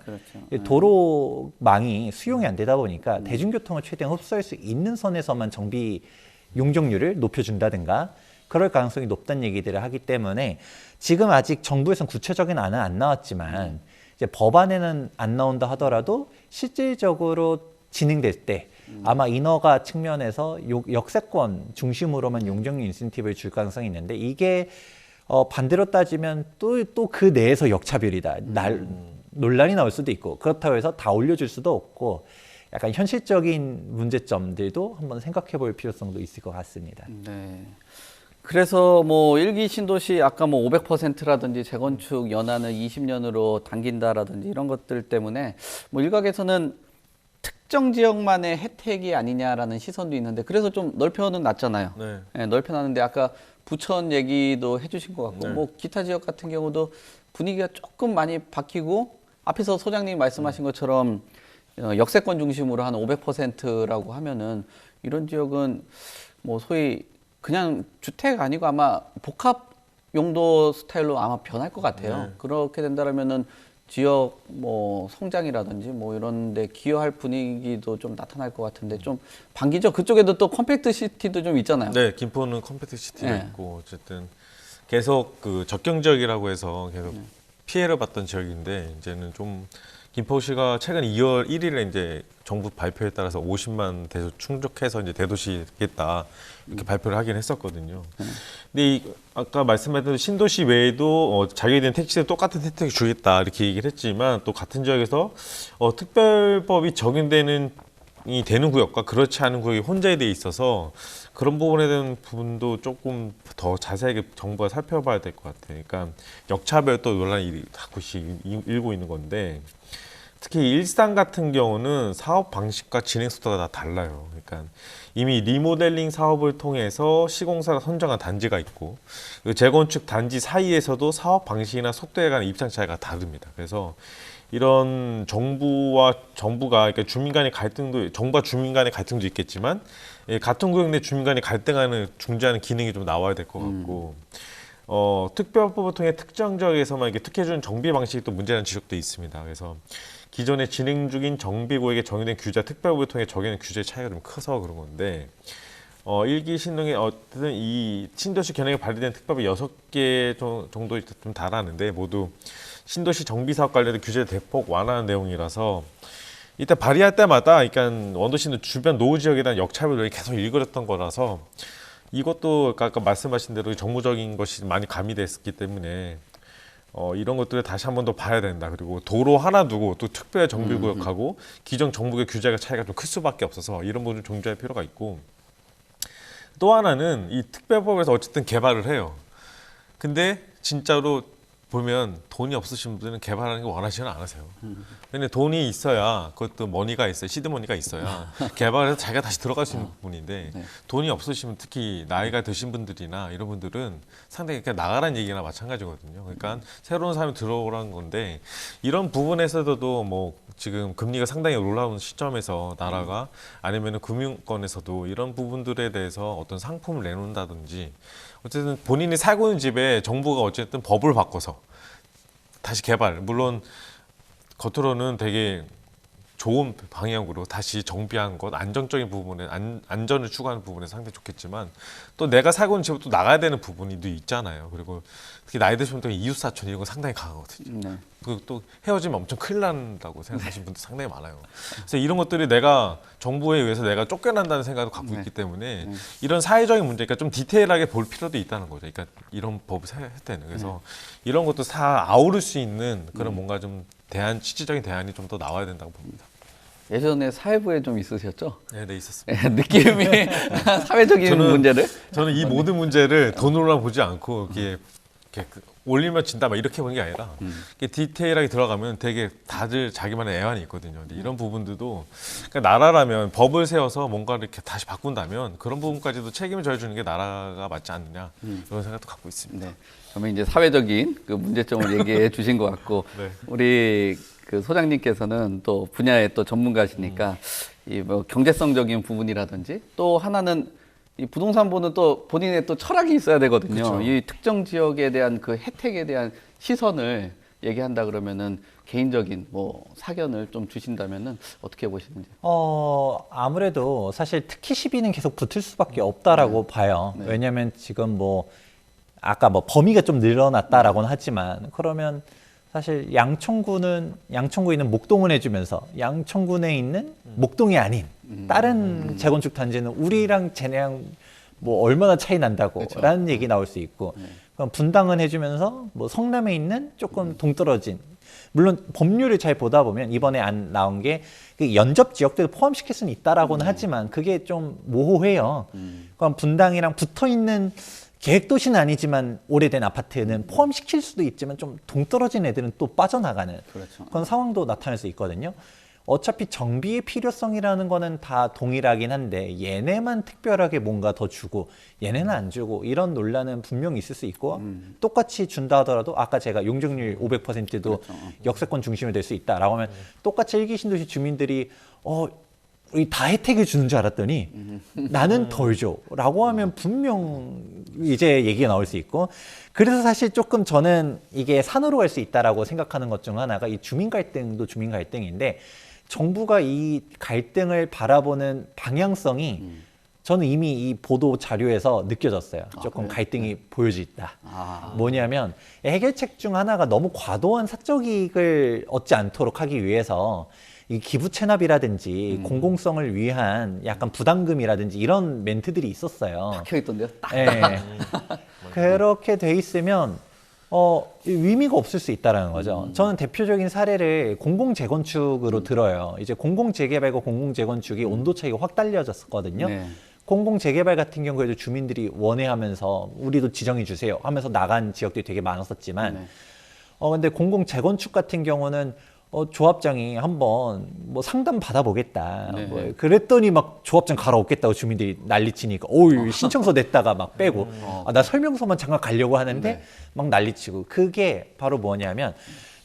Speaker 4: 도로망이 수용이 안 되다 보니까 대중교통을 최대한 흡수할 수 있는 선에서만 정비 용적률을 높여준다든가 그럴 가능성이 높다는 얘기들을 하기 때문에 지금 아직 정부에서는 구체적인 안은 안 나왔지만 이제 법안에는 안 나온다 하더라도 실질적으로 진행될 때 아마 인허가 측면에서 역세권 중심으로만 용적률 인센티브를 줄 가능성이 있는데, 이게 반대로 따지면 또 그 내에서 역차별이다 논란이 나올 수도 있고, 그렇다고 해서 다 올려줄 수도 없고, 약간 현실적인 문제점들도 한번 생각해 볼 필요성도 있을 것 같습니다.
Speaker 2: 그래서 뭐 일기 신도시 아까 뭐 500%라든지 재건축 연한을 20년으로 당긴다라든지 이런 것들 때문에 뭐 일각에서는 특정 지역만의 혜택이 아니냐라는 시선도 있는데, 그래서 좀 넓혀는 놨잖아요. 넓혀놨는데 아까 부천 얘기도 해주신 것 같고 뭐 기타 지역 같은 경우도 분위기가 조금 많이 바뀌고, 앞에서 소장님이 말씀하신 것처럼 역세권 중심으로 한 500%라고 하면은 이런 지역은 뭐 소위 그냥 주택 아니고 아마 복합 용도 스타일로 아마 변할 것 같아요. 그렇게 된다면은 지역 뭐 성장이라든지 뭐 이런 데 기여할 분위기도 좀 나타날 것 같은데, 좀 반기죠. 그쪽에도 또 컴팩트 시티도 좀 있잖아요.
Speaker 3: 네, 김포는 컴팩트 시티가 있고 어쨌든 계속 그 적경 지역이라고 해서 계속 피해를 봤던 지역인데, 이제는 좀 김포시가 최근 2월 1일에 이제 정부 발표에 따라서 50만 대소 충족해서 이제 대도시겠다 이렇게 발표를 하긴 했었거든요. 근데 아까 말씀하신 신도시 외에도 자기들은 택시에 똑같은 혜택을 주겠다 이렇게 얘기를 했지만, 또 같은 지역에서 특별법이 적용되는 이 되는 구역과 그렇지 않은 구역이 혼재돼 있어서 그런 부분에 대한 부분도 조금 더 자세하게 정부가 살펴봐야 될 것 같아요. 그러니까 역차별 또 논란이 가끔씩 일고 있는 건데, 특히 일산 같은 경우는 사업 방식과 진행 속도가 다 달라요. 그러니까 이미 리모델링 사업을 통해서 시공사가 선정한 단지가 있고, 그 재건축 단지 사이에서도 사업 방식이나 속도에 관한 입장 차이가 다릅니다. 그래서 이런 정부가 그러니까 주민 간의 갈등도, 정부와 주민 간의 갈등도 있겠지만 같은 구역 내 주민 간이 갈등하는 중재하는 기능이 좀 나와야 될 것 같고 특별법을 통해 특정 지역에서만 이렇게 특혜주는 정비 방식이 또 문제라는 지적도 있습니다. 그래서 기존에 진행 중인 정비구역에 정의된 규제와 특별법을 통해 적용하는 규제의 차이가 좀 커서 그런 건데 일기 신동에 어쨌든 이 신도시 견해가 발의된 특별법 6개 정도 좀 달하는데 모두 신도시 정비사업 관련된 규제를 대폭 완화하는 내용이라서 이때 발의할 때마다 그러니까 원도시는 주변 노후 지역에 대한 역차별이 계속 일그렸던 거라서 이것도 아까 말씀하신 대로 정무적인 것이 많이 가미됐기 때문에 이런 것들을 다시 한 번 더 봐야 된다. 그리고 도로 하나 두고 또 특별 정비구역하고 기존 정부의 규제가 차이가 좀 클 수밖에 없어서 이런 부분을 종주할 필요가 있고 또 하나는 이 특별법에서 어쨌든 개발을 해요. 근데 진짜로 보면 돈이 없으신 분들은 개발하는 거 원하지는 않으세요. 근데 돈이 있어야 그것도 머니가 있어야 시드머니가 있어야 개발해서 자기가 다시 들어갈 수 있는 부분인데 돈이 없으시면 특히 나이가 드신 분들이나 이런 분들은 상당히 그냥 나가라는 얘기나 마찬가지거든요. 그러니까 새로운 사람이 들어오라는 건데 이런 부분에서도 뭐 지금 금리가 상당히 올라오는 시점에서 나라가 아니면 금융권에서도 이런 부분들에 대해서 어떤 상품을 내놓는다든지 어쨌든 본인이 살고 있는 집에 정부가 어쨌든 법을 바꿔서 다시 개발, 물론 겉으로는 되게 좋은 방향으로 다시 정비한 것, 안정적인 부분에 안전을 추구하는 부분에 상당히 좋겠지만 또 내가 살고 있는 집으로 또 나가야 되는 부분이 또 있잖아요. 그리고 특히 나이 드시면 또 이웃 사촌 이런 거 상당히 강하거든요.
Speaker 2: 네.
Speaker 3: 그리고 또 헤어지면 엄청 큰일 난다고 생각하시는 분들 상당히 많아요. 그래서 이런 것들이 내가 정부에 의해서 내가 쫓겨난다는 생각을 갖고 있기 때문에 이런 사회적인 문제니까 좀 디테일하게 볼 필요도 있다는 거죠. 그러니까 이런 법을 할 때는 그래서 이런 것도 다 아우를 수 있는 그런 뭔가 좀 취지적인 대안이 좀 더 나와야 된다고 봅니다.
Speaker 2: 예전에 사회부에 좀 있으셨죠?
Speaker 3: 네, 있었습니다.
Speaker 2: 느낌이 사회적인 문제를?
Speaker 3: 저는 이 모든 문제를 돈으로만 보지 않고 이렇게 올리면 진다 막 이렇게 보는 게 아니라 이렇게 디테일하게 들어가면 되게 다들 자기만의 애환이 있거든요. 근데 이런 부분들도 그러니까 나라라면 법을 세워서 뭔가를 이렇게 다시 바꾼다면 그런 부분까지도 책임을 져주는 게 나라가 맞지 않느냐 이런 생각도 갖고 있습니다.
Speaker 2: 네. 그러면 이제 사회적인 그 문제점을 얘기해 주신 것 같고
Speaker 3: 네.
Speaker 2: 우리 그 소장님께서는 또 분야의 또 전문가시니까 이 뭐 경제성적인 부분이라든지 또 하나는 이 부동산보는 또 본인의 또 철학이 있어야 되거든요.
Speaker 3: 그쵸.
Speaker 2: 이 특정 지역에 대한 그 혜택에 대한 시선을 얘기한다 그러면은 개인적인 뭐 사견을 좀 주신다면은 어떻게 보시는지.
Speaker 4: 아무래도 사실 특히 시비는 계속 붙을 수밖에 없다라고 봐요.
Speaker 2: 네.
Speaker 4: 왜냐하면 지금 뭐 아까 뭐 범위가 좀 늘어났다라고는 하지만 그러면 사실 양천구에 있는 목동을 해주면서 양천구에 있는 목동이 아닌 다른 재건축 단지는 우리랑 쟤네랑 뭐 얼마나 차이 난다고라는 얘기 나올 수 있고 그럼 분당은 해주면서 뭐 성남에 있는 조금 동떨어진 물론 법률을 잘 보다 보면 이번에 안 나온 게 그 연접 지역들을 포함시킬 수는 있다라고는 하지만 그게 좀 모호해요. 그럼 분당이랑 붙어 있는 계획도시는 아니지만 오래된 아파트는 포함시킬 수도 있지만 좀 동떨어진 애들은 또 빠져나가는
Speaker 2: 그렇죠.
Speaker 4: 그런 상황도 나타날 수 있거든요. 어차피 정비의 필요성이라는 거는 다 동일하긴 한데 얘네만 특별하게 뭔가 더 주고 얘네는 안 주고 이런 논란은 분명히 있을 수 있고 똑같이 준다 하더라도 아까 제가 용적률 500%도
Speaker 2: 그렇죠.
Speaker 4: 역세권 중심이 될 수 있다라고 하면 똑같이 일기 신도시 주민들이 우리 다 혜택을 주는 줄 알았더니 나는 덜 줘라고 하면 분명 이제 얘기가 나올 수 있고 그래서 사실 조금 저는 이게 산으로 갈 수 있다라고 생각하는 것 중 하나가 이 주민 갈등도 주민 갈등인데 정부가 이 갈등을 바라보는 방향성이 저는 이미 이 보도 자료에서 느껴졌어요. 조금
Speaker 2: 그래요?
Speaker 4: 갈등이 보여져 있다.
Speaker 2: 아.
Speaker 4: 뭐냐면 해결책 중 하나가 너무 과도한 사적 이익을 얻지 않도록 하기 위해서 이 기부 체납이라든지 공공성을 위한 약간 부담금이라든지 이런 멘트들이 있었어요.
Speaker 2: 박혀 있던데요. 딱.
Speaker 4: 예. 그렇게 돼 있으면 의미가 없을 수 있다라는 거죠. 저는 대표적인 사례를 공공재건축으로 들어요. 이제 공공재개발과 공공재건축이 온도 차이가 확 달라졌었거든요.
Speaker 2: 네.
Speaker 4: 공공재개발 같은 경우에도 주민들이 원해하면서 우리도 지정해 주세요 하면서 나간 지역들이 되게 많았었지만
Speaker 2: 네.
Speaker 4: 근데 공공재건축 같은 경우는 조합장이 한번 뭐 상담 받아보겠다.
Speaker 2: 네.
Speaker 4: 뭐 그랬더니 막 조합장 갈아엎겠다고 주민들이 난리치니까 신청서 냈다가 막 빼고 나 설명서만 잠깐 가려고 하는데
Speaker 2: 네.
Speaker 4: 막 난리치고 그게 바로 뭐냐면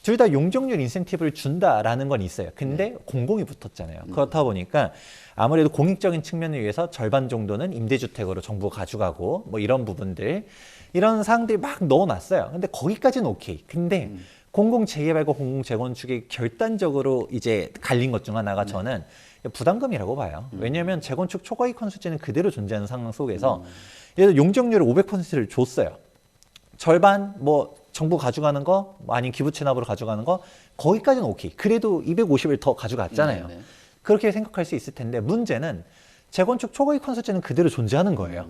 Speaker 4: 둘 다 용적률 인센티브를 준다라는 건 있어요. 근데 공공이 붙었잖아요. 그렇다 보니까 아무래도 공익적인 측면을 위해서 절반 정도는 임대주택으로 정부가 가져가고 뭐 이런 부분들, 이런 사항들이 막 넣어놨어요. 근데 거기까지는 오케이. 근데 공공재개발과 공공재건축이 결단적으로 이제 갈린 것 중 하나가 저는 부담금이라고 봐요. 왜냐하면 재건축 초과이익 환수제는 그대로 존재하는 상황 속에서 예를 들어 용적률을 500%를 줬어요. 절반 뭐 정부 가져가는 거, 뭐 아니면 기부 체납으로 가져가는 거, 거기까지는 오케이. 그래도 250을 더 가져갔잖아요.
Speaker 2: 네, 네.
Speaker 4: 그렇게 생각할 수 있을 텐데 문제는 재건축 초과이익 환수제는 그대로 존재하는 거예요.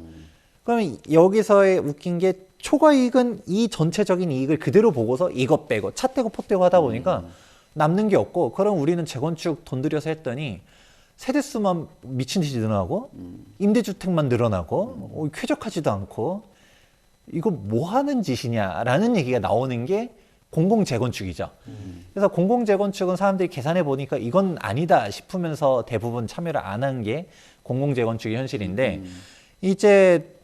Speaker 4: 그러면 여기서의 웃긴 게 초과이익은 이 전체적인 이익을 그대로 보고서 이것 빼고 차 떼고 포 떼고 하다 보니까 남는 게 없고, 그럼 우리는 재건축 돈 들여서 했더니 세대수만 미친 듯이 늘어나고 임대주택만 늘어나고 쾌적하지도 않고 이거 뭐 하는 짓이냐라는 얘기가 나오는 게 공공재건축이죠. 그래서 공공재건축은 사람들이 계산해 보니까 이건 아니다 싶으면서 대부분 참여를 안 한 게 공공재건축의 현실인데 이제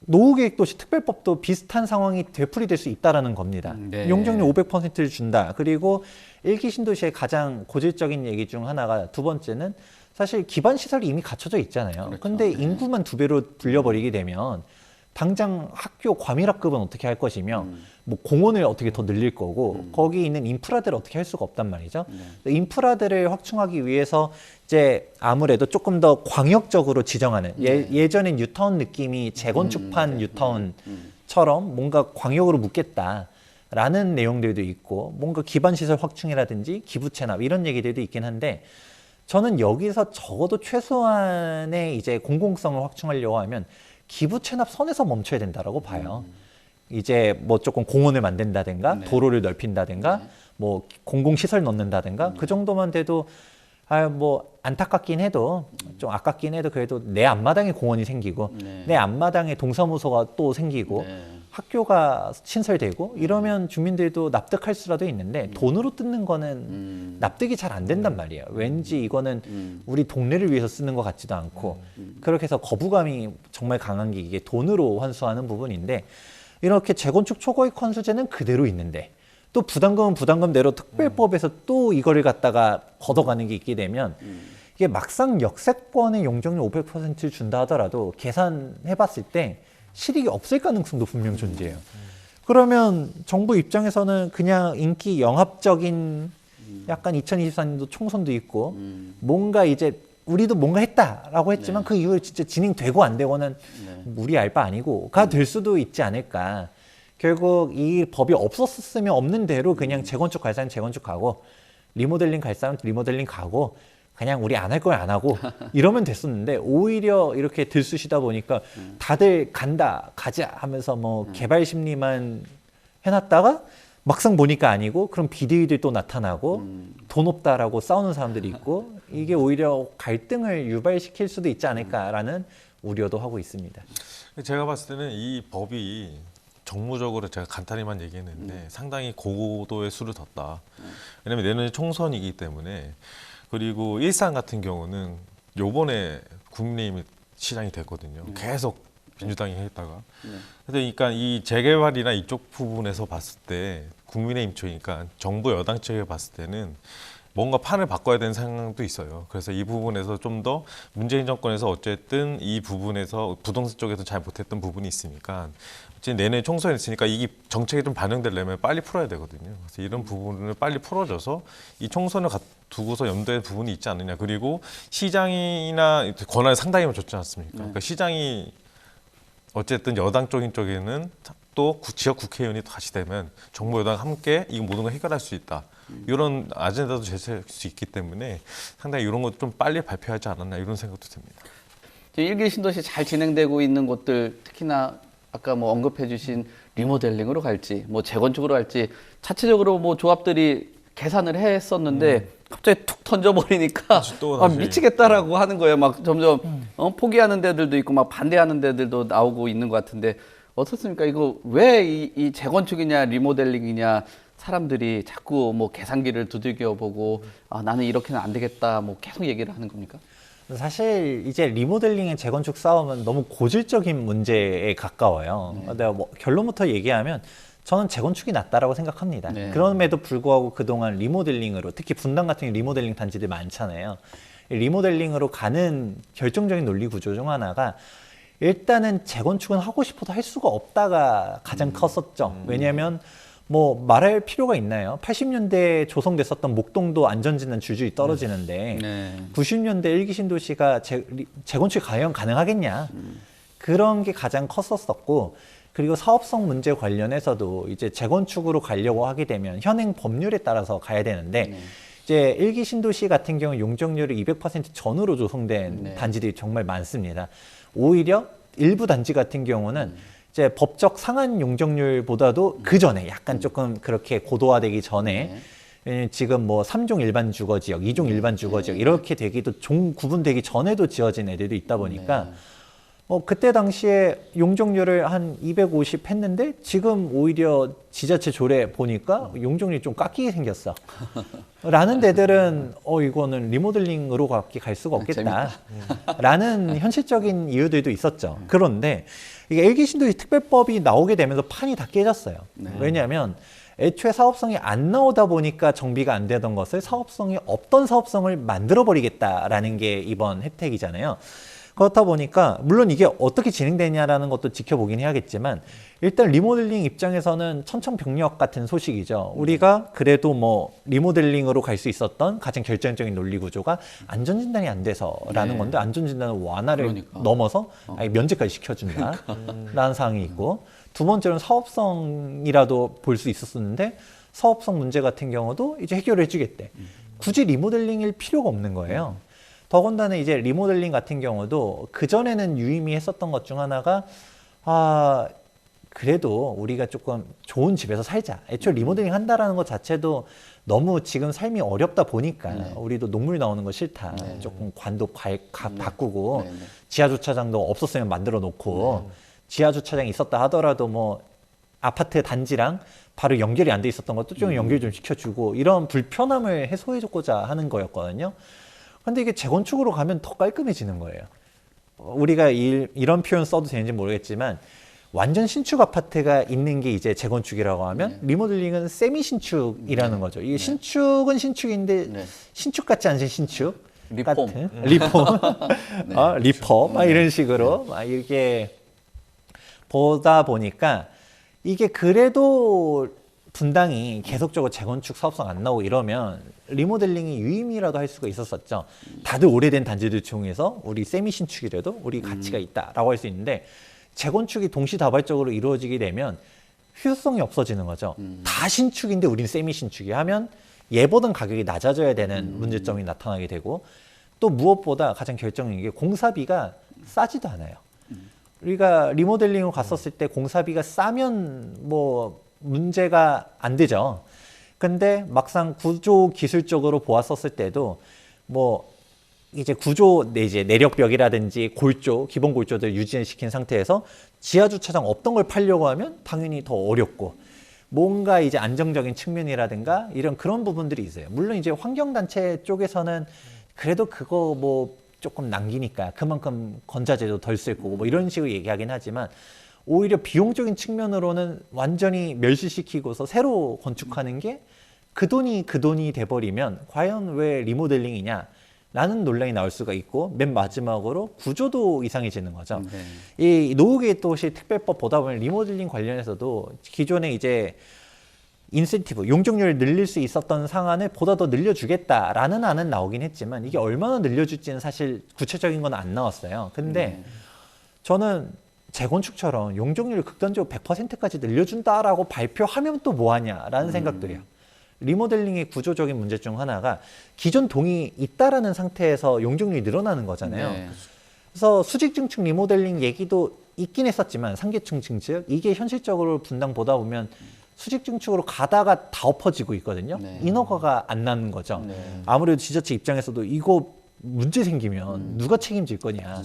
Speaker 4: 노후계획도시 특별법도 비슷한 상황이 되풀이될 수 있다라는 겁니다.
Speaker 2: 네.
Speaker 4: 용적률 500%를 준다. 그리고 일기 신도시의 가장 고질적인 얘기 중 하나가, 두 번째는 사실 기반 시설이 이미 갖춰져 있잖아요.
Speaker 2: 그렇죠.
Speaker 4: 근데 인구만 2배로 불려버리게 되면 당장 학교 과밀학급은 어떻게 할 것이며 뭐 공원을 어떻게 더 늘릴 거고 거기 있는 인프라들을 어떻게 할 수가 없단 말이죠. 인프라들을 확충하기 위해서 이제 아무래도 조금 더 광역적으로 지정하는, 예전엔 뉴타운 느낌이 재건축판 뉴타운처럼 뭔가 광역으로 묶겠다라는 내용들도 있고, 뭔가 기반시설 확충이라든지 기부 체납 이런 얘기들도 있긴 한데, 저는 여기서 적어도 최소한의 이제 공공성을 확충하려고 하면 기부 체납 선에서 멈춰야 된다라고 봐요. 이제 뭐 조금 공원을 만든다든가
Speaker 2: 네.
Speaker 4: 도로를 넓힌다든가 뭐 공공시설 넣는다든가 그 정도만 돼도 뭐 안타깝긴 해도 좀 아깝긴 해도 그래도 내 앞마당에 공원이 생기고
Speaker 2: 네.
Speaker 4: 내 앞마당에 동사무소가 또 생기고
Speaker 2: 네.
Speaker 4: 학교가 신설되고 이러면 주민들도 납득할 수라도 있는데 돈으로 뜯는 거는 납득이 잘 안 된단 말이에요. 왠지 이거는 우리 동네를 위해서 쓰는 것 같지도 않고 그렇게 해서 거부감이 정말 강한 게 이게 돈으로 환수하는 부분인데, 이렇게 재건축 초과이익 환수제는 그대로 있는데 또 부담금은 부담금대로 특별법에서 또 이거를 갖다가 걷어가는 게 있게 되면 이게 막상 역세권의 용적률 500%를 준다 하더라도 계산해 봤을 때 실익이 없을 가능성도 분명 존재해요. 그러면 정부 입장에서는 그냥 인기 영합적인 약간 2024년도 총선도 있고 뭔가 이제 우리도 뭔가 했다라고 했지만 그 이후에 진짜 진행되고 안 되고는 우리 알 바 아니고가 될 수도 있지 않을까. 결국 이 법이 없었으면 없는 대로 그냥 재건축 갈 사람 재건축 가고 리모델링 갈 사람 리모델링 가고 그냥 우리 안 할 거야 안 하고 이러면 됐었는데, 오히려 이렇게 들쑤시다 보니까 다들 간다 가자 하면서 뭐 개발 심리만 해놨다가 막상 보니까 아니고, 그럼 비대위들 또 나타나고 돈 없다라고 싸우는 사람들이 있고, 이게 오히려 갈등을 유발시킬 수도 있지 않을까라는 우려도 하고 있습니다.
Speaker 3: 제가 봤을 때는 이 법이 정무적으로 제가 간단히만 얘기했는데 상당히 고도의 수를 뒀다. 왜냐하면 내년에 총선이기 때문에. 그리고 일산 같은 경우는 요번에 국민의힘이 시장이 됐거든요. 계속 민주당이 했다가. 그러니까 이 재개발이나 이쪽 부분에서 봤을 때 국민의힘 쪽이니까 정부 여당 쪽에 봤을 때는 뭔가 판을 바꿔야 되는 상황도 있어요. 그래서 이 부분에서 좀 더 문재인 정권에서 어쨌든 이 부분에서 부동산 쪽에서 잘 못했던 부분이 있으니까 지금 내내 총선이 있으니까 이게 정책이 좀 반영되려면 빨리 풀어야 되거든요. 그래서 이런 부분을 빨리 풀어줘서 이 총선을 두고서 염두에 부분이 있지 않느냐. 그리고 시장이나 권한이 상당히 줬지 않습니까? 그러니까 시장이 어쨌든 여당 쪽에는 또 지역 국회의원이 다시 되면 정부 여당 함께 이 모든 걸 해결할 수 있다. 이런 아젠다도 제시할 수 있기 때문에 상당히 이런 것도 좀 빨리 발표하지 않았나 이런 생각도 듭니다.
Speaker 2: 지금 일기 신도시 잘 진행되고 있는 곳들, 특히나 아까 뭐 언급해 주신 리모델링으로 갈지 뭐 재건축으로 갈지 차체적으로 뭐 조합들이 계산을 했었는데 갑자기 툭 던져버리니까
Speaker 3: 또 다시.
Speaker 2: 미치겠다라고 하는 거예요. 막 점점 포기하는 데들도 있고 막 반대하는 데들도 나오고 있는 것 같은데 어떻습니까? 이거 왜 이 재건축이냐 리모델링이냐 사람들이 자꾸 뭐 계산기를 두들겨 보고 나는 이렇게는 안 되겠다 뭐 계속 얘기를 하는 겁니까?
Speaker 4: 사실 이제 리모델링의 재건축 싸움은 너무 고질적인 문제에 가까워요. 내가 뭐 결론부터 얘기하면 저는 재건축이 낫다라고 생각합니다.
Speaker 2: 네.
Speaker 4: 그럼에도 불구하고 그동안 리모델링으로, 특히 분당 같은 경우 리모델링 단지들 많잖아요. 이 리모델링으로 가는 결정적인 논리 구조 중 하나가 일단은 재건축은 하고 싶어도 할 수가 없다가 가장 컸었죠. 왜냐하면 뭐 말할 필요가 있나요? 80년대에 조성됐었던 목동도 안전진단 줄줄이 떨어지는데
Speaker 2: 네.
Speaker 4: 90년대 일기 신도시가 재건축이 과연 가능하겠냐? 그런 게 가장 컸었었고, 그리고 사업성 문제 관련해서도 이제 재건축으로 가려고 하게 되면 현행 법률에 따라서 가야 되는데 이제 일기 신도시 같은 경우 용적률이 200% 전후로 조성된
Speaker 2: 네.
Speaker 4: 단지들이 정말 많습니다. 오히려 일부 단지 같은 경우는 이제 법적 상한 용적률보다도 그 전에 약간 조금 그렇게 고도화되기 전에 지금 뭐 3종 일반 주거 지역, 2종 일반 주거 지역 이렇게 되기도 종 구분되기 전에도 지어진 애들도 있다 보니까 그때 당시에 용적률을 한 250 했는데 지금 오히려 지자체 조례 보니까 용적률이 좀 깎이게 생겼어. 라는 데들은 이거는 리모델링으로 밖에 갈 수가 없겠다. 라는 현실적인 이유들도 있었죠. 그런데 이게 일기 신도시 특별법이 나오게 되면서 판이 다 깨졌어요. 왜냐하면 애초에 사업성이 안 나오다 보니까 정비가 안 되던 것을 사업성이 없던 사업성을 만들어 버리겠다라는 게 이번 혜택이잖아요. 그렇다 보니까 물론 이게 어떻게 진행되냐라는 것도 지켜보긴 해야겠지만 일단 리모델링 입장에서는 천천병력 같은 소식이죠. 우리가 그래도 뭐 리모델링으로 갈 수 있었던 가장 결정적인 논리 구조가 안전진단이 안 돼서라는 건데 안전진단은 완화를 넘어서 아예 면제까지 시켜준다라는 사항이 있고, 두 번째로는 사업성이라도 볼 수 있었는데 사업성 문제 같은 경우도 이제 해결을 해주겠대. 굳이 리모델링일 필요가 없는 거예요. 더군다나 이제 리모델링 같은 경우도 그전에는 유의미했었던 것 중 하나가 그래도 우리가 조금 좋은 집에서 살자. 애초에 리모델링 한다라는 것 자체도 너무 지금 삶이 어렵다 보니까 우리도 녹물 나오는 거 싫다. 조금 관도 바꾸고 지하 주차장도 없었으면 만들어 놓고 지하 주차장이 있었다 하더라도 뭐 아파트 단지랑 바로 연결이 안 돼 있었던 것도 좀 연결 좀 시켜주고 이런 불편함을 해소해주고자 하는 거였거든요. 근데 이게 재건축으로 가면 더 깔끔해지는 거예요. 우리가 이런 표현 써도 되는지 모르겠지만 완전 신축 아파트가 있는 게 이제 재건축이라고 하면 리모델링은 세미 신축이라는 거죠. 이게 신축은 신축인데 신축 같지 않은 신축 같은 리폼, 리퍼 막 이런 식으로 막 이렇게 보다 보니까 이게 그래도 분당이 계속적으로 재건축 사업성 안 나오고 이러면 리모델링이 유의미라도 할 수가 있었었죠. 다들 오래된 단지들 중에서 우리 세미 신축이라도 우리 가치가 있다라고 할 수 있는데 재건축이 동시다발적으로 이루어지게 되면 효율성이 없어지는 거죠. 다 신축인데 우리는 세미 신축이 하면 예보던 가격이 낮아져야 되는 문제점이 나타나게 되고, 또 무엇보다 가장 결정적인 게 공사비가 싸지도 않아요. 우리가 리모델링을 갔었을 때 공사비가 싸면 뭐 문제가 안 되죠. 근데 막상 구조 기술적으로 보았었을 때도 뭐 이제 구조 이제 내력벽이라든지 골조, 기본 골조들 유지시킨 상태에서 지하 주차장 없던 걸 팔려고 하면 당연히 더 어렵고, 뭔가 이제 안정적인 측면이라든가 이런 그런 부분들이 있어요. 물론 이제 환경단체 쪽에서는 그래도 그거 뭐 조금 남기니까 그만큼 건자재도 덜 쓸 거고 뭐 이런 식으로 얘기하긴 하지만, 오히려 비용적인 측면으로는 완전히 멸시시키고서 새로 건축하는 게 그 돈이 돼버리면 과연 왜 리모델링이냐 라는 논란이 나올 수가 있고, 맨 마지막으로 구조도 이상해지는 거죠. 이 노후계획 도시 특별법 보다 보면 리모델링 관련해서도 기존에 이제 인센티브, 용적률을 늘릴 수 있었던 상한을 보다 더 늘려주겠다라는 안은 나오긴 했지만 이게 얼마나 늘려줄지는 사실 구체적인 건 안 나왔어요. 근데 저는 재건축처럼 용적률을 극단적으로 100%까지 늘려준다라고 발표하면 또 뭐하냐라는 생각도 해요. 리모델링의 구조적인 문제 중 하나가 기존 동이 있다라는 상태에서 용적률이 늘어나는 거잖아요. 그래서 수직 증축 리모델링 얘기도 있긴 했었지만 상계층 증축, 이게 현실적으로 분당 보다 보면 수직 증축으로 가다가 다 엎어지고 있거든요. 인허가가 안 나는 거죠. 아무래도 지자체 입장에서도 이거 문제 생기면 누가 책임질 거냐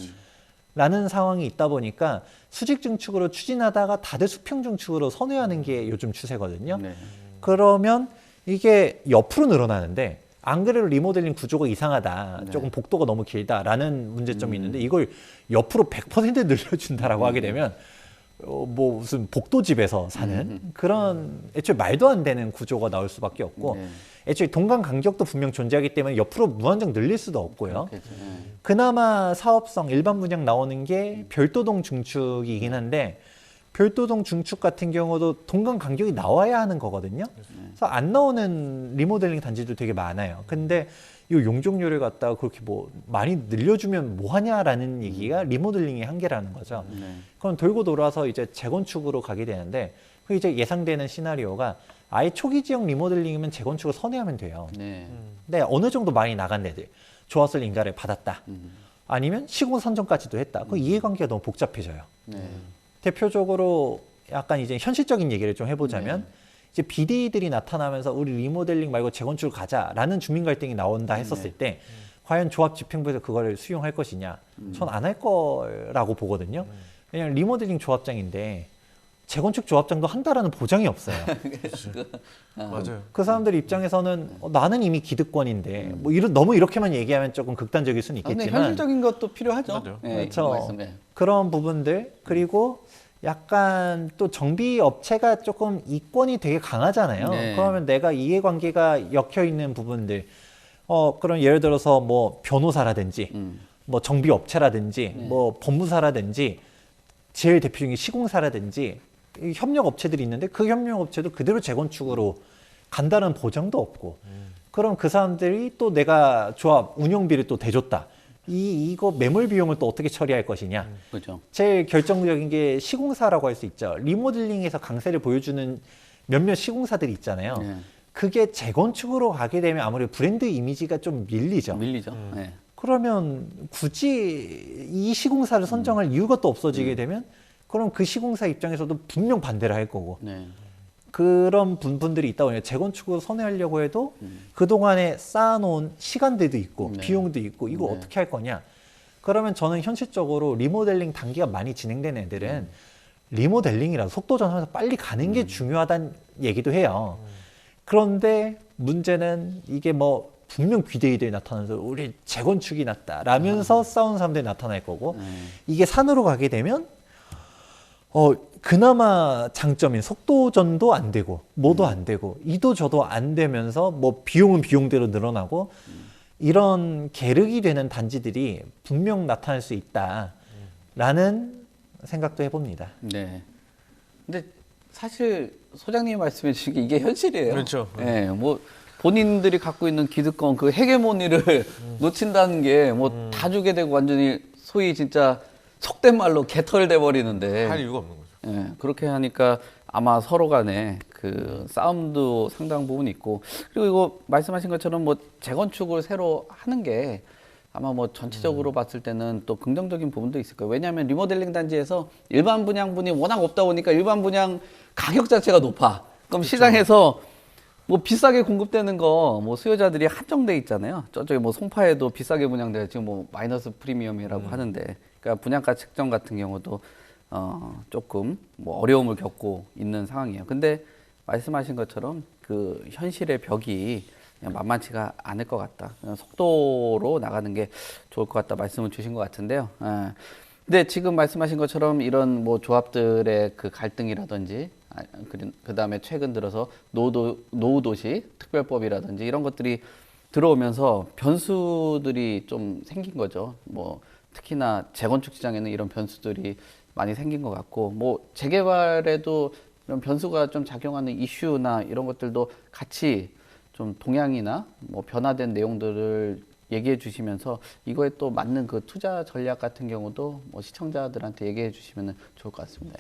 Speaker 4: 라는 상황이 있다 보니까 수직 증축으로 추진하다가 다들 수평 증축으로 선회하는 게 요즘 추세거든요. 그러면 이게 옆으로 늘어나는데, 안 그래도 리모델링 구조가 이상하다, 조금 복도가 너무 길다라는 문제점이 있는데 이걸 옆으로 100% 늘려준다라고 하게 되면 뭐 무슨 복도집에서 사는 그런 애초에 말도 안 되는 구조가 나올 수밖에 없고
Speaker 2: 네.
Speaker 4: 애초에 동강 간격도 분명 존재하기 때문에 옆으로 무한정 늘릴 수도 없고요.
Speaker 2: 그렇겠죠. 네.
Speaker 4: 그나마 사업성 일반 분양 나오는 게 별도동 중축이긴 한데 별도동 중축 같은 경우도 동강 간격이 나와야 하는 거거든요. 그래서 안 나오는 리모델링 단지도 되게 많아요. 근데 이 용적률을 갖다가 그렇게 뭐 많이 늘려주면 뭐 하냐라는 얘기가 리모델링의 한계라는 거죠.
Speaker 2: 네.
Speaker 4: 그럼 돌고 돌아서 이제 재건축으로 가게 되는데 그 이제 예상되는 시나리오가 아예 초기 지역 리모델링이면 재건축을 선회하면 돼요.
Speaker 2: 네.
Speaker 4: 근데 어느 정도 많이 나간 데들 좋았을 인가를 받았다. 아니면 시공 선정까지도 했다. 그 이해관계가 너무 복잡해져요.
Speaker 2: 네.
Speaker 4: 대표적으로 약간 이제 현실적인 얘기를 좀 해보자면
Speaker 2: 네.
Speaker 4: 이제 비대위들이 나타나면서 우리 리모델링 말고 재건축을 가자라는 주민 갈등이 나온다 했었을 때 과연 조합 집행부에서 그거를 수용할 것이냐? 전 안 할 거라고 보거든요. 왜냐하면 리모델링 조합장인데 재건축 조합장도 한다라는 보장이 없어요.
Speaker 3: 맞아요.
Speaker 4: 그 사람들 입장에서는 나는 이미 기득권인데 뭐 너무 이렇게만 얘기하면 조금 극단적일 수는
Speaker 2: 아, 근데
Speaker 4: 있겠지만
Speaker 2: 현실적인 것도 필요하죠.
Speaker 3: 맞아요.
Speaker 2: 네,
Speaker 4: 그렇죠.
Speaker 2: 그 말씀에.
Speaker 4: 그런 부분들 그리고 약간 또 정비 업체가 조금 이권이 되게 강하잖아요.
Speaker 2: 네.
Speaker 4: 그러면 내가 이해관계가 엮여 있는 부분들, 그럼 예를 들어서 뭐 변호사라든지, 뭐 정비 업체라든지, 뭐 법무사라든지, 제일 대표적인 게 시공사라든지 이 협력 업체들이 있는데 그 협력 업체도 그대로 재건축으로 간다는 보장도 없고, 그럼 그 사람들이 또 내가 조합 운영비를 또 대줬다. 이거 매몰 비용을 또 어떻게 처리할 것이냐.
Speaker 2: 그렇죠.
Speaker 4: 제일 결정적인 게 시공사라고 할 수 있죠. 리모델링에서 강세를 보여주는 몇몇 시공사들이 있잖아요.
Speaker 2: 네.
Speaker 4: 그게 재건축으로 가게 되면 아무래도 브랜드 이미지가 좀 밀리죠.
Speaker 2: 밀리죠. 네.
Speaker 4: 그러면 굳이 이 시공사를 선정할 이유가 또 없어지게 되면 그럼 그 시공사 입장에서도 분명 반대를 할 거고
Speaker 2: 네.
Speaker 4: 그런 분들이 있다 보니까 재건축으로 선회하려고 해도 그동안에 쌓아놓은 시간들도 있고
Speaker 2: 네.
Speaker 4: 비용도 있고 이거
Speaker 2: 네.
Speaker 4: 어떻게 할 거냐. 그러면 저는 현실적으로 리모델링 단기가 많이 진행된 애들은 리모델링이라도 속도전하면서 빨리 가는 게 중요하다는 얘기도 해요. 그런데 문제는 이게 뭐 분명 비대위들이 나타나서 우리 재건축이 낫다라면서 싸우는 사람들이 나타날 거고 이게 산으로 가게 되면 그나마 장점인 속도전도 안 되고 뭐도 안 되고 이도 저도 안 되면서 뭐 비용은 비용대로 늘어나고 이런 계륵이 되는 단지들이 분명 나타날 수 있다라는 생각도 해봅니다.
Speaker 2: 네. 근데 사실 소장님이 말씀해 주신 게 이게 현실이에요.
Speaker 3: 그렇죠.
Speaker 2: 네. 뭐 본인들이 갖고 있는 기득권 그 헤게모니를 놓친다는 게 뭐 다 주게 되고 완전히 소위 진짜 속된 말로 개털돼 버리는데
Speaker 3: 할 이유가 없는 거죠.
Speaker 2: 예, 그렇게 하니까 아마 서로 간에 그 싸움도 상당 부분 있고 그리고 이거 말씀하신 것처럼 뭐 재건축을 새로 하는 게 아마 뭐 전체적으로 봤을 때는 또 긍정적인 부분도 있을 거예요. 왜냐하면 리모델링 단지에서 일반 분양분이 워낙 없다 보니까 일반 분양 가격 자체가 높아. 그럼 시장에서 뭐 비싸게 공급되는 거 뭐 수요자들이 한정돼 있잖아요. 저쪽에 뭐 송파에도 비싸게 분양돼 지금 뭐 마이너스 프리미엄이라고 하는데 그러니까 분양가 책정 같은 경우도 조금 뭐 어려움을 겪고 있는 상황이에요. 근데 말씀하신 것처럼 그 현실의 벽이 그냥 만만치가 않을 것 같다. 그냥 속도로 나가는 게 좋을 것 같다 말씀을 주신 것 같은데요. 근데 지금 말씀하신 것처럼 이런 뭐 조합들의 그 갈등이라든지 그다음에 최근 들어서 노후도시 특별법이라든지 이런 것들이 들어오면서 변수들이 좀 생긴 거죠. 뭐 특히나 재건축 시장에는 이런 변수들이 많이 생긴 것 같고 뭐 재개발에도 이런 변수가 좀 작용하는 이슈나 이런 것들도 같이 좀 동향이나 뭐 변화된 내용들을 얘기해 주시면서 이거에 또 맞는 그 투자 전략 같은 경우도 뭐 시청자들한테 얘기해 주시면 좋을 것 같습니다.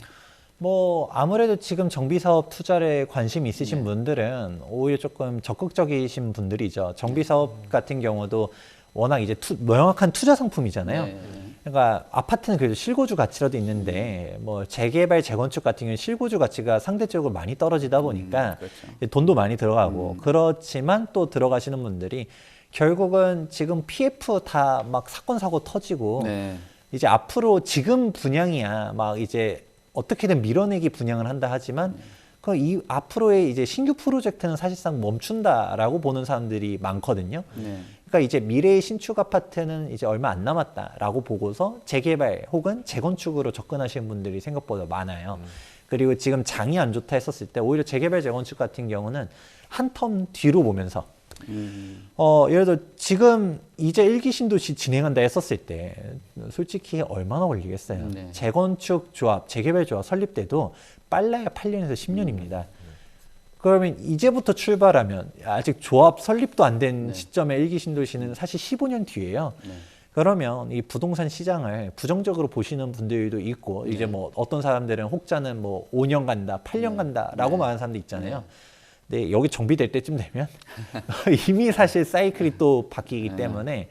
Speaker 4: 뭐 아무래도 지금 정비사업 투자에 관심 있으신 분들은 오히려 조금 적극적이신 분들이죠. 정비사업 같은 경우도 워낙 이제 명확한 투자 상품이잖아요.
Speaker 2: 네.
Speaker 4: 그러니까 아파트는 그래도 실거주 가치라도 있는데 뭐 재개발 재건축 같은 경우는 실거주 가치가 상대적으로 많이 떨어지다 보니까
Speaker 2: 그렇죠.
Speaker 4: 돈도 많이 들어가고 그렇지만 또 들어가시는 분들이 결국은 지금 PF 다 막 사건 사고 터지고
Speaker 2: 네.
Speaker 4: 이제 앞으로 지금 분양이야 막 이제 어떻게든 밀어내기 분양을 한다 하지만 그 이 앞으로의 이제 신규 프로젝트는 사실상 멈춘다라고 보는 사람들이 많거든요.
Speaker 2: 네.
Speaker 4: 그러니까 이제 미래의 신축 아파트는 이제 얼마 안 남았다라고 보고서 재개발 혹은 재건축으로 접근하시는 분들이 생각보다 많아요. 그리고 지금 장이 안 좋다 했었을 때 오히려 재개발 재건축 같은 경우는 한 텀 뒤로 보면서 예를 들어 지금 이제 1기 신도시 진행한다 했었을 때 솔직히 얼마나 걸리겠어요.
Speaker 2: 네.
Speaker 4: 재건축 조합, 재개발 조합 설립 때도 빨라야 8년에서 10년입니다. 그러면 이제부터 출발하면 아직 조합 설립도 안 된 시점에 1기 신도시는 사실 15년 뒤에요. 그러면 이 부동산 시장을 부정적으로 보시는 분들도 있고 이제 뭐 어떤 사람들은 혹자는 뭐 5년 간다, 8년 간다라고 말하는 사람도 있잖아요. 근데 여기 정비될 때쯤 되면 이미 사실 사이클이 또 바뀌기 때문에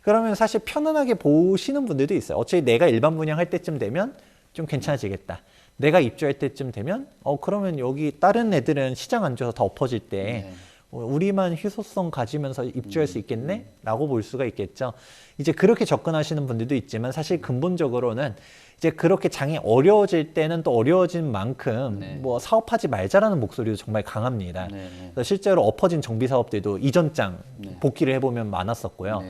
Speaker 4: 그러면 사실 편안하게 보시는 분들도 있어요. 어차피 내가 일반 분양할 때쯤 되면 좀 괜찮아지겠다. 내가 입주할 때쯤 되면 그러면 여기 다른 애들은 시장 안 좋아서 다 엎어질 때 우리만 희소성 가지면서 입주할 수 있겠네? 라고 볼 수가 있겠죠. 이제 그렇게 접근하시는 분들도 있지만 사실 근본적으로는 이제 그렇게 장이 어려워질 때는 또 어려워진 만큼 뭐 사업하지 말자라는 목소리도 정말 강합니다. 그래서 실제로 엎어진 정비 사업들도 이전 장 복귀를 해보면 많았었고요.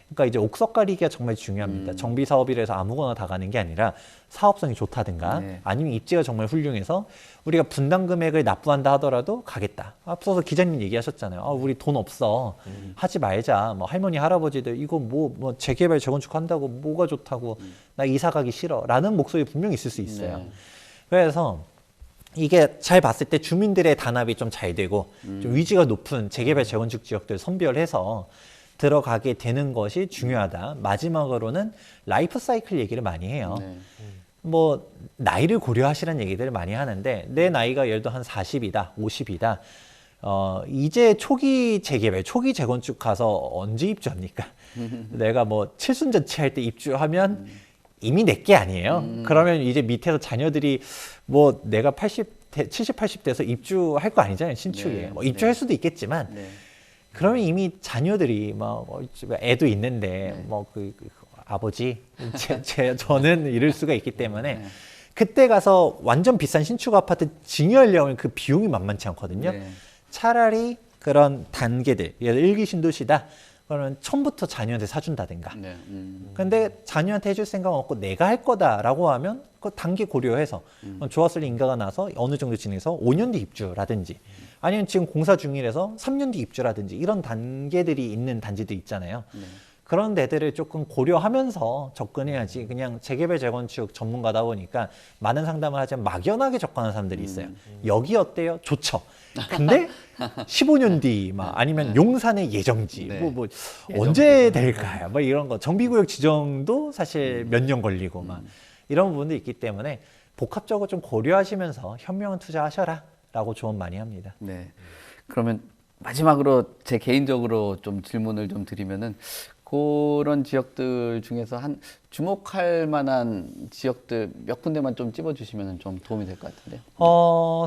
Speaker 4: 그러니까 이제 옥석 가리기가 정말 중요합니다. 정비 사업이라서 아무거나 다 가는 게 아니라 사업성이 좋다든가 아니면 입지가 정말 훌륭해서 우리가 분담 금액을 납부한다 하더라도 가겠다. 앞서서 기자님 얘기하셨잖아요. 우리 돈 없어. 하지 말자. 뭐 할머니 할아버지들 이거 뭐 재개발 재건축 한다고 뭐가 좋다고 나 이사 가기 싫어. 라는 목소리 분명히 있을 수 있어요. 그래서 이게 잘 봤을 때 주민들의 단합이 좀 잘 되고 좀 위지가 높은 재개발 재건축 지역들 선별해서 들어가게 되는 것이 중요하다. 마지막으로는 라이프 사이클 얘기를 많이 해요. 뭐 나이를 고려하시라는 얘기들을 많이 하는데 내 나이가 예를 들어 한 40이다, 50이다. 이제 초기 재개발, 초기 재건축 가서 언제 입주합니까? 내가 뭐 칠순잔치 할 때 입주하면 이미 내게 아니에요. 그러면 이제 밑에서 자녀들이 뭐 내가 70, 80 돼서 입주할 거 아니잖아요. 신축에. 뭐 입주할 수도 있겠지만 그러면 이미 자녀들이 막 애도 있는데 뭐 그 아버지 저는 이럴 수가 있기 때문에 그때 가서 완전 비싼 신축 아파트 증여하려면 그 비용이 만만치 않거든요. 차라리 그런 단계들, 예를 들어 1기 신도시다. 그러면 처음부터 자녀한테 사준다든가. 근데 자녀한테 해줄 생각은 없고 내가 할 거다라고 하면 그 단계 고려해서 좋았을 인가가 나서 어느 정도 진행해서 5년 뒤 입주라든지 아니면 지금 공사 중이라서 3년 뒤 입주라든지 이런 단계들이 있는 단지도 있잖아요. 그런 데들을 조금 고려하면서 접근해야지 그냥 재개발 재건축 전문가다 보니까 많은 상담을 하지만 막연하게 접근하는 사람들이 있어요. 여기 어때요? 좋죠. 근데 15년 뒤 막 아니면 용산의 예정지 뭐 언제 될까요? 뭐 이런 거 정비구역 지정도 사실 몇 년 걸리고 막 이런 부분도 있기 때문에 복합적으로 좀 고려하시면서 현명한 투자하셔라 라고 조언 많이 합니다.
Speaker 2: 네. 그러면 마지막으로 제 개인적으로 좀 질문을 좀 드리면은 그런 지역들 중에서 한 주목할 만한 지역들 몇 군데만 좀 찝어주시면 좀 도움이 될 것 같은데요.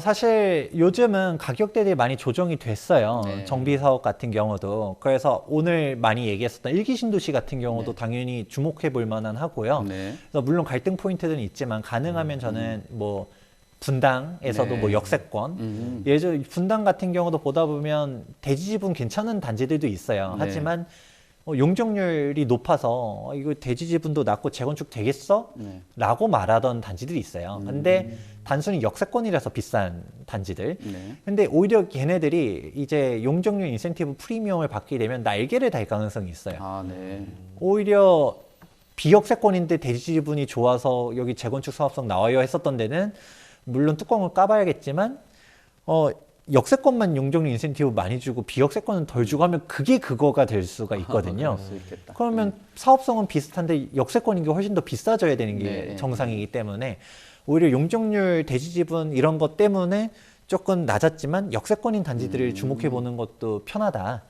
Speaker 4: 사실 요즘은 가격대들이 많이 조정이 됐어요. 정비 사업 같은 경우도. 그래서 오늘 많이 얘기했었던 1기 신도시 같은 경우도 당연히 주목해 볼 만한 하고요. 그래서 물론 갈등 포인트들은 있지만 가능하면 저는 뭐 분당에서도 뭐 역세권 예전 분당 같은 경우도 보다 보면 대지지분 괜찮은 단지들도 있어요. 하지만 용적률이 높아서 이거 대지지분도 낮고 재건축 되겠어? 라고 말하던 단지들이 있어요. 근데 단순히 역세권이라서 비싼 단지들. 근데 오히려 걔네들이 이제 용적률 인센티브 프리미엄을 받게 되면 날개를 달 가능성이 있어요. 오히려 비역세권인데 대지지분이 좋아서 여기 재건축 사업성 나와요 했었던 데는 물론 뚜껑을 까봐야겠지만 역세권만 용적률 인센티브 많이 주고 비역세권은 덜 주고 하면 그게 그거가 될 수가 있거든요. 그러면 사업성은 비슷한데 역세권인 게 훨씬 더 비싸져야 되는 게 정상이기 때문에 오히려 용적률 대지지분 이런 것 때문에 조금 낮았지만 역세권인 단지들을 주목해 보는 것도 편하다.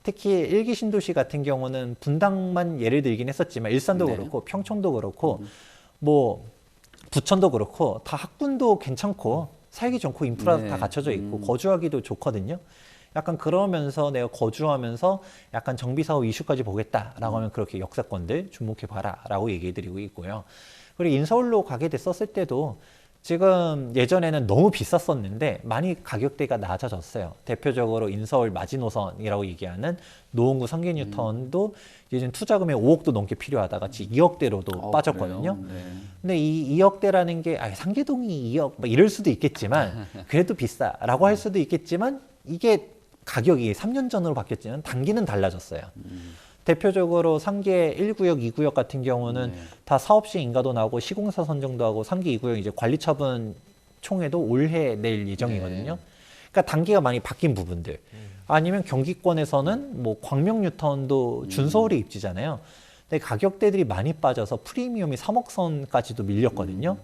Speaker 4: 특히 1기 신도시 같은 경우는 분당만 예를 들긴 했었지만 일산도 그렇고 평촌도 그렇고 뭐 부천도 그렇고 다 학군도 괜찮고 살기 좋고 인프라 다 갖춰져 있고 거주하기도 좋거든요. 약간 그러면서 내가 거주하면서 약간 정비사업 이슈까지 보겠다라고 하면 그렇게 역세권들 주목해봐라 라고 얘기해드리고 있고요. 그리고 인서울로 가게 됐었을 때도 지금 예전에는 너무 비쌌었는데 많이 가격대가 낮아졌어요. 대표적으로 인서울 마지노선이라고 얘기하는 노원구 상계뉴턴도 이제 투자금이 5억도 넘게 필요하다가 지금 2억대로도 빠졌거든요.
Speaker 2: 그래요? 네.
Speaker 4: 근데 이 2억대라는 게 상계동이 2억 막 이럴 수도 있겠지만 그래도 비싸라고 할 수도 있겠지만 이게 가격이 3년 전으로 바뀌었지만 단기는 달라졌어요. 대표적으로 상계 1구역, 2구역 같은 경우는 다 사업시 인가도 나오고 시공사 선정도 하고 상계 2구역 이제 관리처분 총회도 올해 낼 예정이거든요. 그러니까 단계가 많이 바뀐 부분들. 아니면 경기권에서는 뭐 광명뉴턴도 준서울에 입지잖아요. 근데 가격대들이 많이 빠져서 프리미엄이 3억 선까지도 밀렸거든요.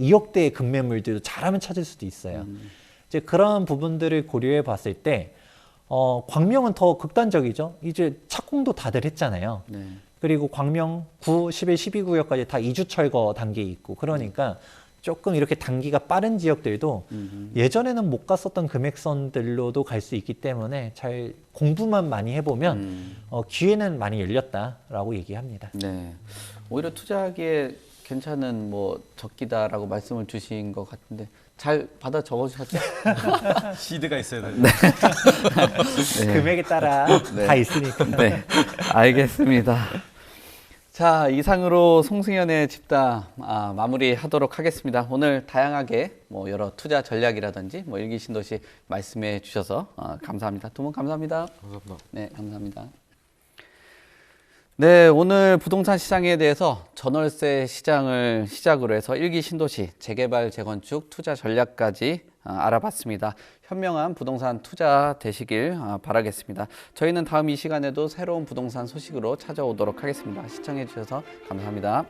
Speaker 4: 2억대의 급매물들도 잘하면 찾을 수도 있어요. 이제 그런 부분들을 고려해 봤을 때 광명은 더 극단적이죠. 이제 착공도 다들 했잖아요.
Speaker 2: 네.
Speaker 4: 그리고 광명 9, 11, 12구역까지 다 이주 철거 단계에 있고 그러니까 조금 이렇게 단기가 빠른 지역들도 예전에는 못 갔었던 금액선들로도 갈 수 있기 때문에 잘 공부만 많이 해보면 기회는 많이 열렸다라고 얘기합니다.
Speaker 2: 네. 오히려 투자하기에 괜찮은 뭐 적기다라고 말씀을 주신 것 같은데 잘 받아 적으셨죠?
Speaker 3: 시드가 있어야 돼요.
Speaker 2: 네.
Speaker 4: 금액에 따라
Speaker 2: 네.
Speaker 4: 다 있으니까.
Speaker 2: 네, 알겠습니다. 자, 이상으로 송승현의 집담 마무리하도록 하겠습니다. 오늘 다양하게 뭐 여러 투자 전략이라든지 뭐 일기신도시 말씀해 주셔서 감사합니다. 두 분 감사합니다.
Speaker 3: 감사합니다.
Speaker 2: 네, 감사합니다. 네, 오늘 부동산 시장에 대해서 전월세 시장을 시작으로 해서 일기 신도시, 재개발, 재건축, 투자 전략까지 알아봤습니다. 현명한 부동산 투자 되시길 바라겠습니다. 저희는 다음 이 시간에도 새로운 부동산 소식으로 찾아오도록 하겠습니다. 시청해 주셔서 감사합니다.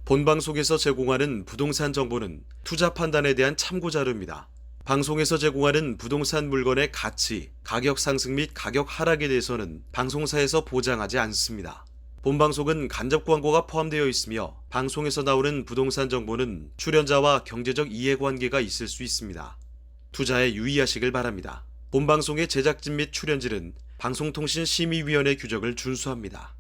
Speaker 1: 본방송에서 제공하는 부동산 정보는 투자 판단에 대한 참고 자료입니다. 방송에서 제공하는 부동산 물건의 가치, 가격 상승 및 가격 하락에 대해서는 방송사에서 보장하지 않습니다. 본방송은 간접 광고가 포함되어 있으며 방송에서 나오는 부동산 정보는 출연자와 경제적 이해관계가 있을 수 있습니다. 투자에 유의하시길 바랍니다. 본방송의 제작진 및 출연진은 방송통신심의위원회 규정을 준수합니다.